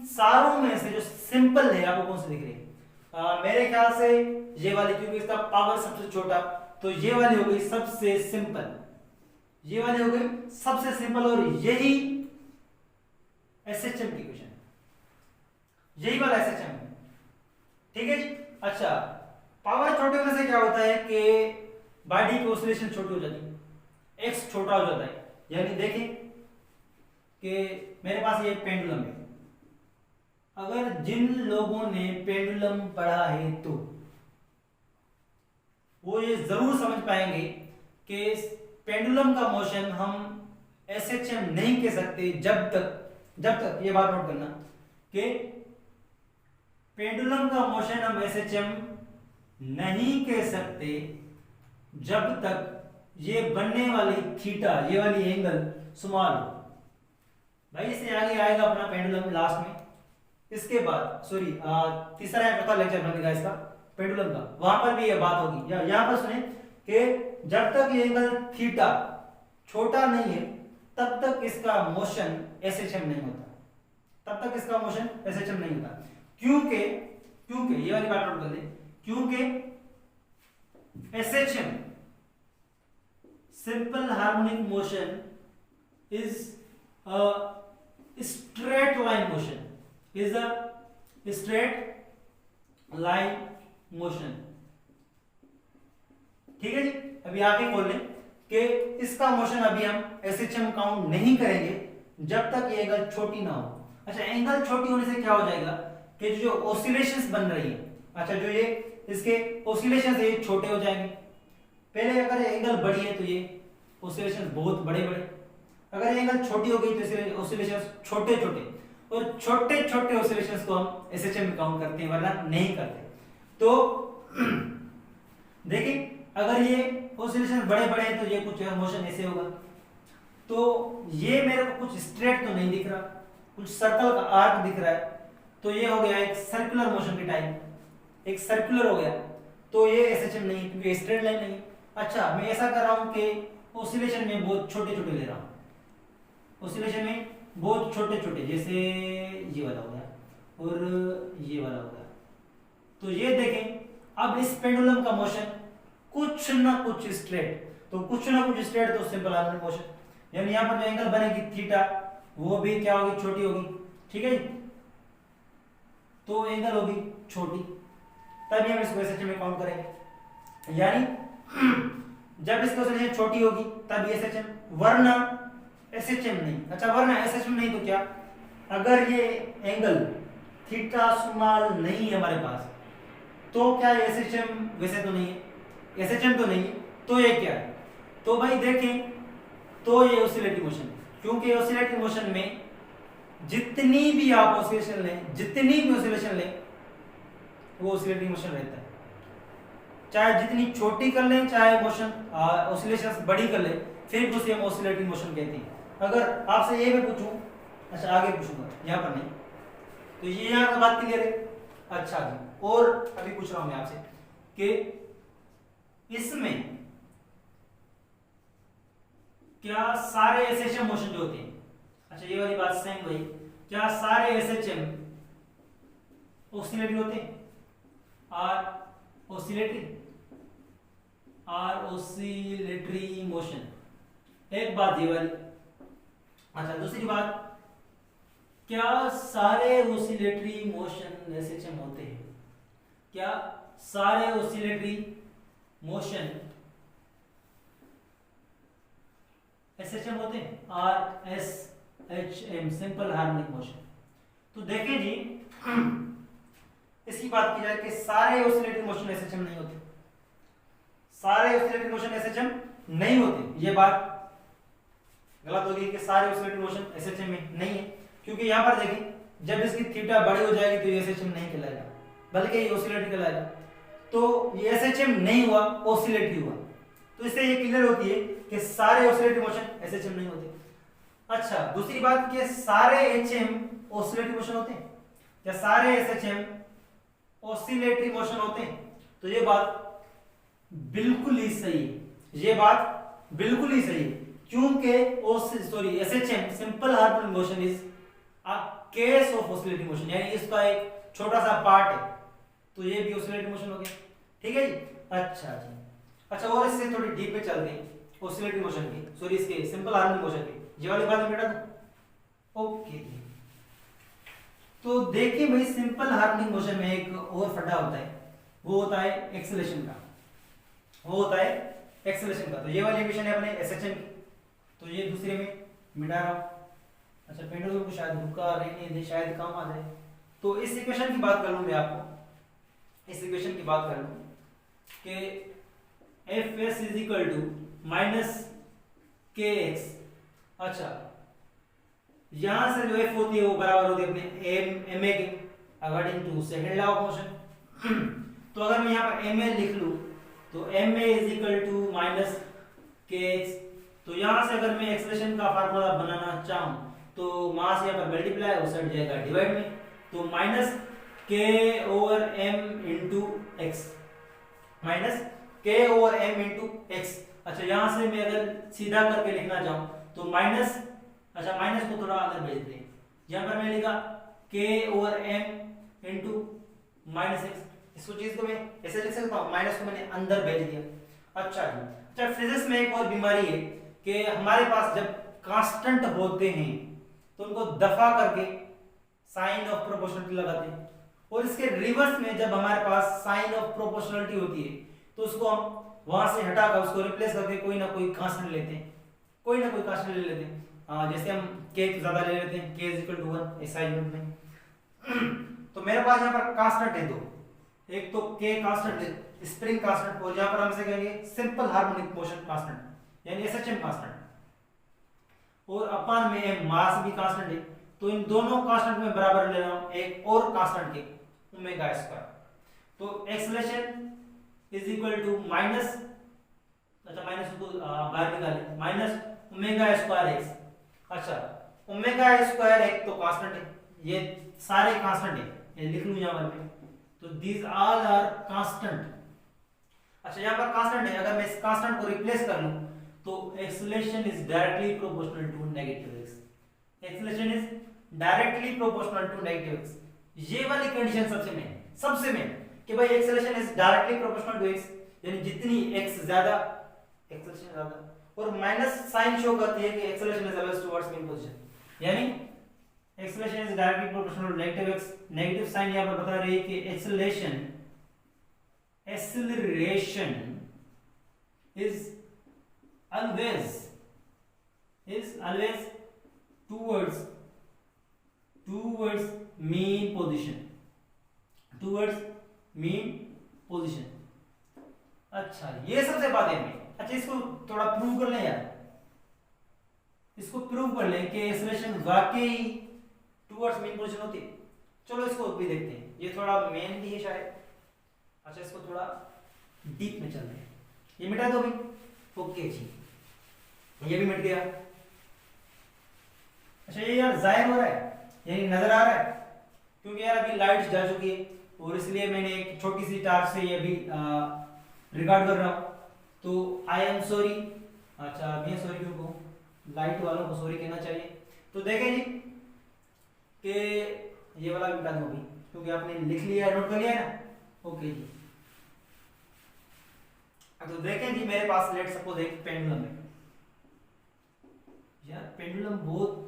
सारों में से जो सिंपल है आपको कौन सी दिख रही है? मेरे ख्याल से ये वाली, क्योंकि इसका पावर सबसे छोटा, तो ये वाली हो गई सबसे सिंपल, ये वाली हो गई सबसे सिंपल। और यही SHM की इक्वेशन, यही वाला SHM है, ठीक है जी। अच्छा, पावर छोटे होने से क्या होता है कि बॉडी की ऑसिलेशन छोटी हो जाती है, x छोटा हो जाता है। यानी देखें कि मेरे पास ये पेंडुलम है। अगर जिन लोगों ने पेंडुलम पढ़ा है तो वो ये जरूर समझ पाएंगे कि पेंडुलम का मोशन हम SHM नहीं कह सकते जब तक ये बात नोट करना कि पेंडुलम का मोशन हम SHM नहीं कह सकते जब तक ये बनने वाली थीटा, ये वाली एंगल स्मॉल हो। भाई इससे आगे आएगा अपना पेंडुलम लास्ट में, इसके बाद सॉरी तीसरा या चौथा लेक्चर बनेगा इसका पेंडुलम का, वहां पर भी ये बात होगी। यहां पर सुने कि जब तक ये एंगल थीटा छोटा नहीं है तब तक इसका मोशन SHM नहीं होता, तब तक इसका मोशन SHM नहीं होता। क्योंकि ये वाली बात नोट कर ले, क्योंकि SHM simple harmonic motion is straight line motion, is a straight line motion, ठीक है जी। अभी आगे खोल लें कि इसका मोशन अभी हम SHM काउंट नहीं करेंगे जब तक ये एंगल छोटी ना हो। अच्छा, एंगल छोटी होने से क्या हो जाएगा कि जो ऑसिलेशंस बन रही है, अच्छा जो ये इसके ऑसिलेशंस है ये छोटे हो जाएंगे। पहले अगर एंगल बड़ी है तो ये ऑसिलेशंस बहुत बड़े, अगर एंगल छोटी हो गई तो इसलिए ऑसिलेशंस छोटे, और छोटे ऑसिलेशंस को हम SHM में काउंट करते हैं, वरना नहीं करते। तो देखिए, अगर ये ऑसिलेशंस बड़े हैं तो ये कुछ मोशन ऐसे होगा। तो ये मेरे को कुछ स्ट्रेट तो नहीं दिख रहा, कुछ सर्कल का आर्क दिख रहा है, तो ये हो गया एक सर्कुलर मोशन के टाइप, एक सर्कुलर हो गया, तो ये SHM नहीं, क्योंकि स्ट्रेट लाइन नहीं। अच्छा, मैं ऐसा कर रहा हूं कि ऑसिलेशन में बहुत छोटे ले रहा हूं, ऑसिलेशन में बहुत छोटे, जैसे ये वाला हो गया और ये वाला हो गया। तो ये देखें, अब इस पेंडुलम का मोशन कुछ ना कुछ स्ट्रेट, तो कुछ ना कुछ स्ट्रेट तो सिंपल हार्मोनिक मोशन। यानी यहाँ पर जो एंगल बनेगी थीटा, वो भी क्या होगी, छोटी होगी, ठीक है जी। तो एंगल होगी छोटी, तभी हम इसको एसएचएम में काउंट करेंगे। यानी जब इसकी ओसिलेशन छोटी होगी तब एसएचएम, वरना एसएचएम नहीं। अच्छा, वरना एसएचएम नहीं तो क्या, अगर ये एंगल थीटा स्मॉल नहीं है हमारे पास, तो क्या एसएचएम वैसे तो नहीं है, एसएचएम तो नहीं है, तो ये क्या है, तो भाई देखें, तो ये ऑसिलेटिंग मोशन है। क्योंकि ऑसिलेटिंग मोशन में जितनी भी आप ऑसिलेशन लें, जितनी भी ऑसिलेशन लें, वो ऑसिलेटिंग मोशन रहता है। चाहे जितनी छोटी कर लें, चाहे मोशन ऑसिलेशन बड़ी कर लें, फिर उसे हम ऑसिलेटिंग मोशन कहते हैं। अगर आपसे ये मैं पूछूं, अच्छा आगे पूछूंगा, यहाँ पर नहीं, तो ये यहाँ बात क्लियर है। अच्छा जी, और अभी पूछ रहा हूं मैं आपसे कि इसमें क्या सारे एसएचएम मोशन जो होते हैं, अच्छा ये वाली बात सेम वही, क्या सारे एसएचएम ऑसिलेटरी होते हैं, आर ऑसिलेटरी मोशन, एक बात ये वाली। अच्छा, दूसरी बात, क्या सारे ऑसिलेटरी मोशन एसएचएम होते हैं, क्या सारे ऑसिलेटरी मोशन एसएचएम होते हैं, आरएसएचएम, सिंपल हार्मोनिक मोशन। तो देखें जी, इसकी बात की जाए कि सारे ऑसिलेटरी मोशन एसएचएम नहीं होते, सारे ऑसिलेटरी मोशन एसएचएम नहीं होते, ये बात गलत होगी कि सारे ऑसिलेटरी मोशन एसएचएम में नहीं है। क्योंकि यहां पर देखिए, जब इसकी थीटा बड़ी हो जाएगी तो ये एसएचएम नहीं कहलाएगा, बल्कि ये ऑसिलेटरी कहलाएगा। तो ये एसएचएम नहीं हुआ, ऑसिलेटरी हुआ। तो इससे ये क्लियर होती है कि सारे ऑसिलेटरी मोशन एसएचएम नहीं होते। अच्छा, दूसरी बात कि सारे एचएम ऑसिलेटरी मोशन होते हैं, क्या सारे एसएचएम ऑसिलेटरी मोशन होते हैं? तो ये बात बिल्कुल ही सही है, ये बात बिल्कुल ही सही है। क्योंकि SHM, simple harmonic motion, is a case of oscillatory motion, यानी इसका एक छोटा सा पार्ट है, तो ये भी ऑसिलेटरी मोशन हो गया, ठीक है जी। अच्छा जी, अच्छा, और इससे थोड़ी डीप में चलते हैं ऑसिलेटरी मोशन की, सॉरी इसके सिंपल हार्मोनिक मोशन की, ये वाली बात मिटा दो, ओके जी। तो देखिए भाई, सिंपल हार्मोनिक मोशन में एक और फंडा होता है, वो होता है एक्सेलरेशन का, वो होता है एक्सेलरेशन का। तो ये वाली इक्वेशन है अपने एसएचएम की, तो ये दूसरे में मिटा रहा हूं। अच्छा, पेंडुलम को शायद रुका रहने दे, शायद काम आ जाए। तो इस इक्वेशन की बात कर लूं मैं आपको, इस इक्वेशन की बात कर लूं कि Fs is equal to minus kx। अच्छा, यहां से जो F होती है वो बराबर होती है अपने ma के, according to second law of motion. तो अगर मैं यहां पर ma लिख लूं तो ma is equal to minus kx। तो यहां से अगर मैं एक्सेलरेशन का फार्मूला बनाना चाहूं तो मास यहां पर मल्टीप्लाई, उस साइड जाएगा डिवाइड में, तो minus k over m into x, minus k over m into x. अच्छा, यहां से मैं अगर सीधा करके लिखना चाहूं तो माइनस, अच्छा माइनस को थोड़ा अंदर भेज दें, यहां पर मैं लिखा k over m into minus x. इसको चीज को मैं ऐसे लिख सकता हूं, माइनस को मैंने अंदर भेज दिया। अच्छा जी, अच्छा, फिजिक्स में एक और बीमारी है कि हमारे पास जब कांस्टेंट होते हैं तो उनको दफा करके साइन ऑफ प्रोपोर्शनलिटी लगाते हैं, और इसके रिवर्स में जब हमारे पास साइन ऑफ प्रोपोर्शनलिटी होती है तो उसको हम वहां से हटाकर उसको रिप्लेस करके कोई ना कोई कांस्टेंट लेते हैं, कोई ना कोई कांस्टेंट ले लेते हैं। जैसे हम k ज्यादा ले लेते हैं, k इज इक्वल टू 1 ऐसा यूनिट में। तो मेरे पास यहाँ पर कांस्टेंट है दो, एक तो k कांस्टेंट है, स्प्रिंग कांस्टेंट, और यहाँ पर हम इसे कहेंगे सिंपल हार्मोनिक मोशन कांस्टेंट, यानी एसएचएम कांस्टेंट, और अपान में मास भी कांस्टेंट है। तो इन दोनों कांस्टेंट में बराबर ले रहा हूं एक और कांस्टेंट के, ओमेगा स्क्वायर। तो acceleration is equal to minus, अच्छा माइनस को बाहर निकालें, माइनस ओमेगा स्क्वायर एक्स। अच्छा, ओमेगा स्क्वायर एक तो कांस्टेंट है, ये सारे कांस्टेंट है, ये लिख लूं यहां पर, तो दीज ऑल आर कांस्टेंट। अच्छा, यहां पर कांस्टेंट है, अगर मैं इस कांस्टेंट को रिप्लेस कर लूं तो acceleration is directly proportional to negative x, acceleration is directly proportional to negative x. ये वाली कंडीशन सबसे मेन कि भाई acceleration is directly proportional to x, यानी जितनी एक्स ज्यादा एक्सेलरेशन ज्यादा, और माइनस साइन शो करती है कि acceleration is always towards mean position, यानी acceleration is directly proportional negative sign यहां पर बता रही है कि acceleration is always towards mean position। अच्छा ये सबसे बातें में, अच्छा इसको थोड़ा प्रूव कर लें यार, इसको प्रूव कर लें कि एक्सेलरेशन वाकई टुवर्ड्स मेन पोजीशन होती है। चलो इसको भी देखते हैं, ये थोड़ा मेन भी है शायद। अच्छा इसको थोड़ा डीप में चलते हैं, ये मिटा दो भी, ओके जी ये भी मिट गया। अच्छा ये यार जाहिर हो रहा है, यानी नजर आ रहा है, क्योंकि यार अभी लाइट जा चुकी है और इसलिए मैंने एक छोटी सी टार्च से ये भी रिकॉर्ड कर रहा हूं, तो आई एम सॉरी। अच्छा मैं सॉरी क्यों कहूं, लाइट वालों को सॉरी कहना चाहिए। तो देखें जी कि ये वाला मिटा दूं अभी, क्योंकि आपने लिख लिया है, नोट कर लिया है ना, ओके जी। तो देखें जी मेरे पास लेट सपोज एक पेंडुलम है, यार पेंडुलम बहुत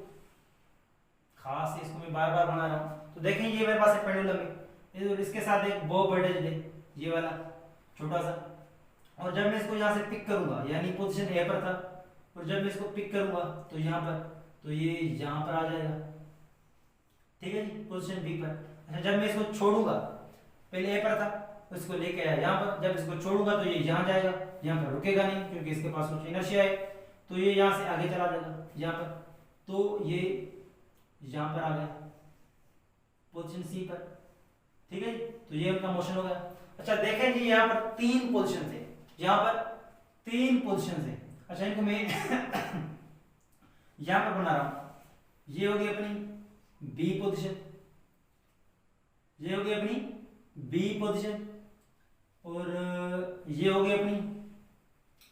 खास है, इसको मैं बार बार बना रहा हूं। तो देखें ये मेरे पास एक पेंडुलम है, इसके साथ एक बो बर्डेज है, ये वाला छोटा सा, और जब मैं इसको यहाँ से पिक करूंगा, यानी पोजीशन ए पर था, और जब मैं इसको पिक करूंगा तो यहाँ पर, तो ये यहाँ पर आ जाएगा, ठीक है जी, पोजीशन बी पर। अच्छा जब मैं इसको छोड़ूंगा, पहले ए पर था, इसको लेके आया यहाँ पर, जब इसको छोड़ूंगा तो ये यहाँ जाएगा, यहाँ पर रुकेगा नहीं क्योंकि इसके पास कुछ इनर्शिया है, तो ये यहाँ से आगे चला जाएगा यहाँ पर, तो ये यहाँ पर आ गया पोजीशन सी पर, ठीक है, तो ये उनका मोशन हो गया। अच्छा देखें जी यहाँ पर 3 पोजीशन है, यहाँ पर 3 पोजीशन है। अच्छा इनको मैं यहाँ पर बना रहा हूं, ये होगी अपनी बी पोजीशन, ये होगी अपनी बी पोजीशन, और ये होगी अपनी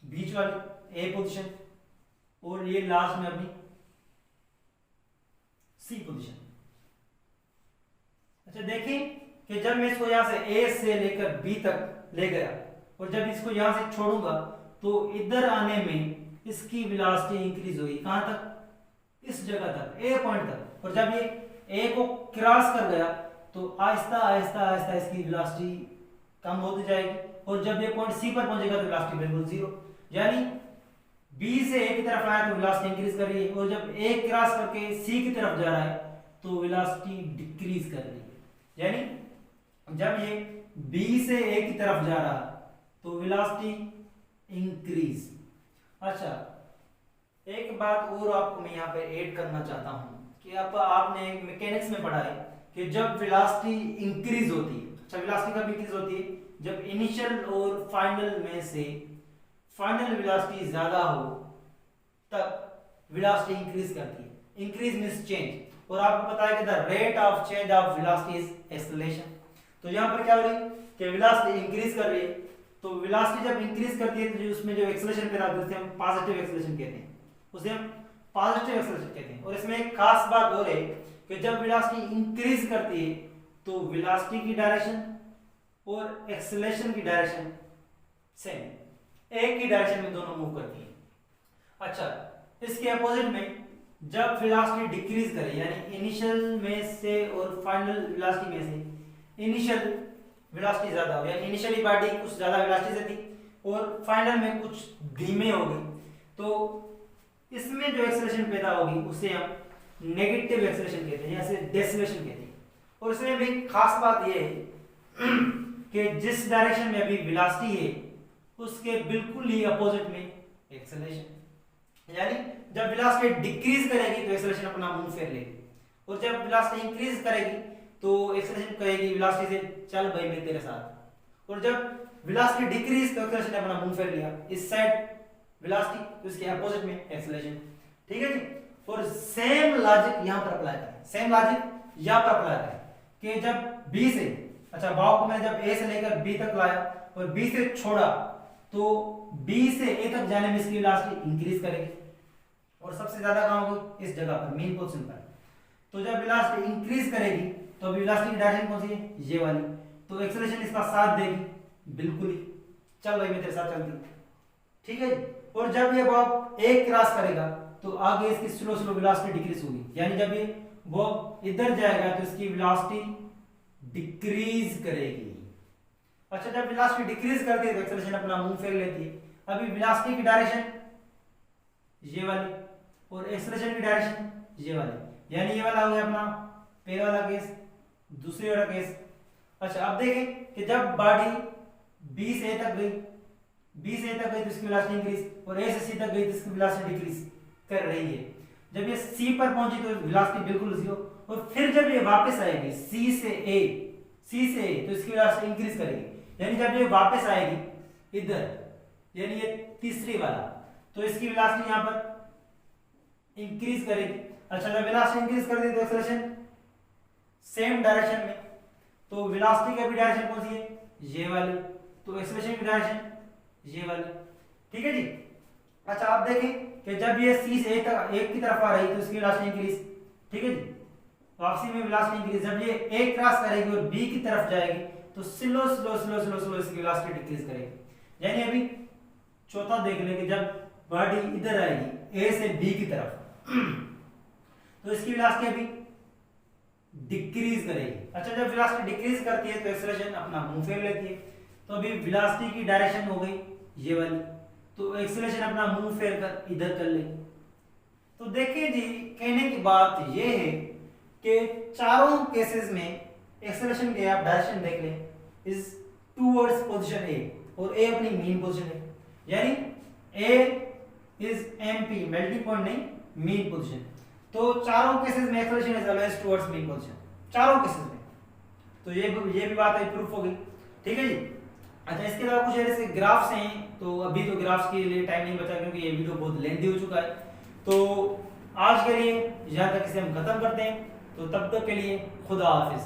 बीच वाली ए पोजीशन, और ये लास्ट में अपनी सी पोजीशन। अच्छा देखें कि जब मैं इसको यहां से ए से लेकर बी तक ले गया, और जब इसको यहां से छोड़ूंगा तो इधर आने में इसकी वेलोसिटी इंक्रीज होगी, कहां तक, इस जगह तक, ए पॉइंट तक, और जब ये ए को क्रॉस कर गया तो आहिस्ता आहिस्ता आहिस्ता इसकी वेलोसिटी कम होती जाएगी, और जब ये पॉइंट सी पर पहुंचेगा तो वेलोसिटी बिल्कुल जीरो, यानी बी से ए की तरफ आया तो वेलोसिटी इंक्रीज कर रही है, और जब ए क्रॉस करके सी की तरफ जा रहा है तो वेलोसिटी डिक्रीज कर रही है, यानी जब ये बी से ए की तरफ जा रहा तो वेलोसिटी इंक्रीज। अच्छा एक बात और आपको मैं यहाँ पे ऐड करना चाहता हूँ कि आपने मैकेनिक्स में पढ़ा है कि जब वेलोसिटी इंक्रीज होती है, अच्छा वेलोसिटी कब इंक्रीज होती है, जब इनिशियल और फाइनल में से फाइनल वेलोसिटी ज्यादा हो तब वेलोसिटी इंक्रीज करती है। इंक्रीज मींस चेंज, और आपको पता है कि the rate of change of velocity is acceleration. तो यहाँ पर क्या हो रही है कि वेलोसिटी इंक्रीज कर रही है, तो वेलोसिटी जब इंक्रीज करती है तो उसमें जो एक्सेलरेशन पैदा होती है उसे हम पॉजिटिव एक्सेलरेशन कहते हैं, उसे हम पॉजिटिव एक्सेलरेशन कहते हैं। और इसमें एक खास बात और है कि जब वेलोसिटी इंक्रीज करती है तो वेलोसिटी की डायरेक्शन और एक्सेलरेशन की डायरेक्शन सेम, एक ही डायरेक्शन में दोनों मूव करती है। अच्छा इसके अपोजिट में जब वेलोसिटी डिक्रीज करे, यानी इनिशियल में से और फाइनल वेलोसिटी में से इनिशियल वेलोसिटी ज्यादा हो, यानी इनिशियली बॉडी कुछ ज्यादा वेलोसिटी से थी और फाइनल में कुछ धीमे हो गई, तो इसमें जो एक्सेलरेशन पैदा होगी उसे हम नेगेटिव एक्सेलरेशन कहते हैं, या फिर डेसेलेशन कहते हैं। और इसमें भी खास बात यह है कि जिस डायरेक्शन में अभी वेलोसिटी है उसके बिल्कुल ही अपोजिट में एक्सेलरेशन, यानी जब वेलोसिटी डिक्रीज करेगी तो एक्सेलरेशन अपना मुंह फेर लेगी, और जब वेलोसिटी इंक्रीज करेगी तो एक्सेलरेशन कहेगी वेलोसिटी से चल भाई मैं तेरे साथ, और जब वेलोसिटी डिक्रीज तो एक्सेलरेशन अपना मुंह फेर लिया, इस साइड वेलोसिटी तो इसके अपोजिट में एक्सेलरेशन, ठीक है जी। और सेम लॉजिक यहां पर अप्लाई करें, सेम लॉजिक यहां पर अप्लाई करें कि जब बी से, अच्छा बाव को मैंने जब ए से लेकर बी तक लाया और बी से छोड़ा तो बी से ए तक जाने में इसकी वेलोसिटी इंक्रीज करेगी, और सबसे ज्यादा कहां होगी, इस जगह पर मेन पोजीशन पर। तो जब वेलोसिटी इंक्रीज करेगी तो अभी वेलोसिटी की डायरेक्शन कौन सी है, ये वाली, तो एक्सेलरेशन इसका साथ देगी बिल्कुल ही, चल भाई मैं तेरे साथ चलती, ठीक है। और जब ये बॉब ए क्रॉस करेगा तो आगे इसकी स्लो स्लो वेलोसिटी डिक्रीज होगी, यानी जब ये वो इधर जाएगा तो इसकी वेलोसिटी डिक्रीज करेगी। अच्छा, जब वेलोसिटी डिक्रीज करती है तो एक्सेलरेशन अपना मुंह फेर लेती है। अभी वेलोसिटी की डायरेक्शन ये वाली और एक्सेलरेशन की डायरेक्शन ये वाली, यानी ये वाला हो गया अपना पहले वाला केस, दूसरे वाला केस। अच्छा, अब देखें कि जब बॉडी बी से ए तक गई, बी से ए तक गई तो इसकी वेलोसिटी इंक्रीज, और ए से सी तक गई तो इसकी वेलोसिटी डिक्रीज कर रही है। जब ये सी पर पहुंची तो वेलोसिटी बिल्कुल जीरो, और फिर जब ये वापस आएगी सी से ए तो इसकी वेलोसिटी इंक्रीज करेगी, यानी जब ये वापस आएगी इधर, यानी ये तीसरी वाला, तो इसकी वेलोसिटी यहां पर इंक्रीज करेगी। अच्छा, जब वेलोसिटी इंक्रीज कर दी तो एक्सेलरेशन सेम डायरेक्शन में, तो वेलोसिटी की भी डायरेक्शन कौन सी है, ये वाली, तो एक्सेलरेशन की डायरेक्शन ये वाली। ठीक है जी। अच्छा, आप देखें कि जब ये सी से ए तक एक की तरफ आ रही तो इसकी वेलोसिटी इंक्रीज, ठीक है जी, वापसी में वेलोसिटी इंक्रीज। जब ये ए क्रॉस करेगी और बी की तरफ जाएगी तो slow slow slow slow slow इसकी वेलोसिटी डिक्रीज करेगी। यानी अभी चौथा देख ले कि जब बॉडी इधर आएगी ए से बी की तरफ तो इसकी वेलोसिटी अभी डिक्रीज करेगी। अच्छा, जब वेलोसिटी डिक्रीज करती है तो एक्सेलरेशन अपना मुंह फेर लेती है, तो अभी वेलोसिटी की डायरेक्शन हो गई ये वाली, तो एक्सेलरेशन अपना मुंह फेर कर इधर कर ले। तो देखिए जी, कहने की बात ये है कि चारों केसेस में एक्सेलरेशन के आप डायरेक्शन देख लें इज टूवर्ड्स पोजीशन ए, और ए अपनी मीन पोजीशन है, यानी ए इज एमपी मेल्टिंग पॉइंट नहीं, मीन पोजीशन। तो चारों केसेस में acceleration is always towards mean position, चारों केसेस में। तो ये भी बात है, प्रूफ हो गई। ठीक है जी। अच्छा, इसके अलावा कुछ ऐसे ग्राफ्स हैं, तो अभी तो ग्राफ्स के लिए टाइम नहीं बचा क्योंकि ये वीडियो बहुत लेंथी हो चुका है। तो आज के लिए यहाँ तक इसे हम खत्म करते हैं, तो तब तक के लिए खुदा हाफिज।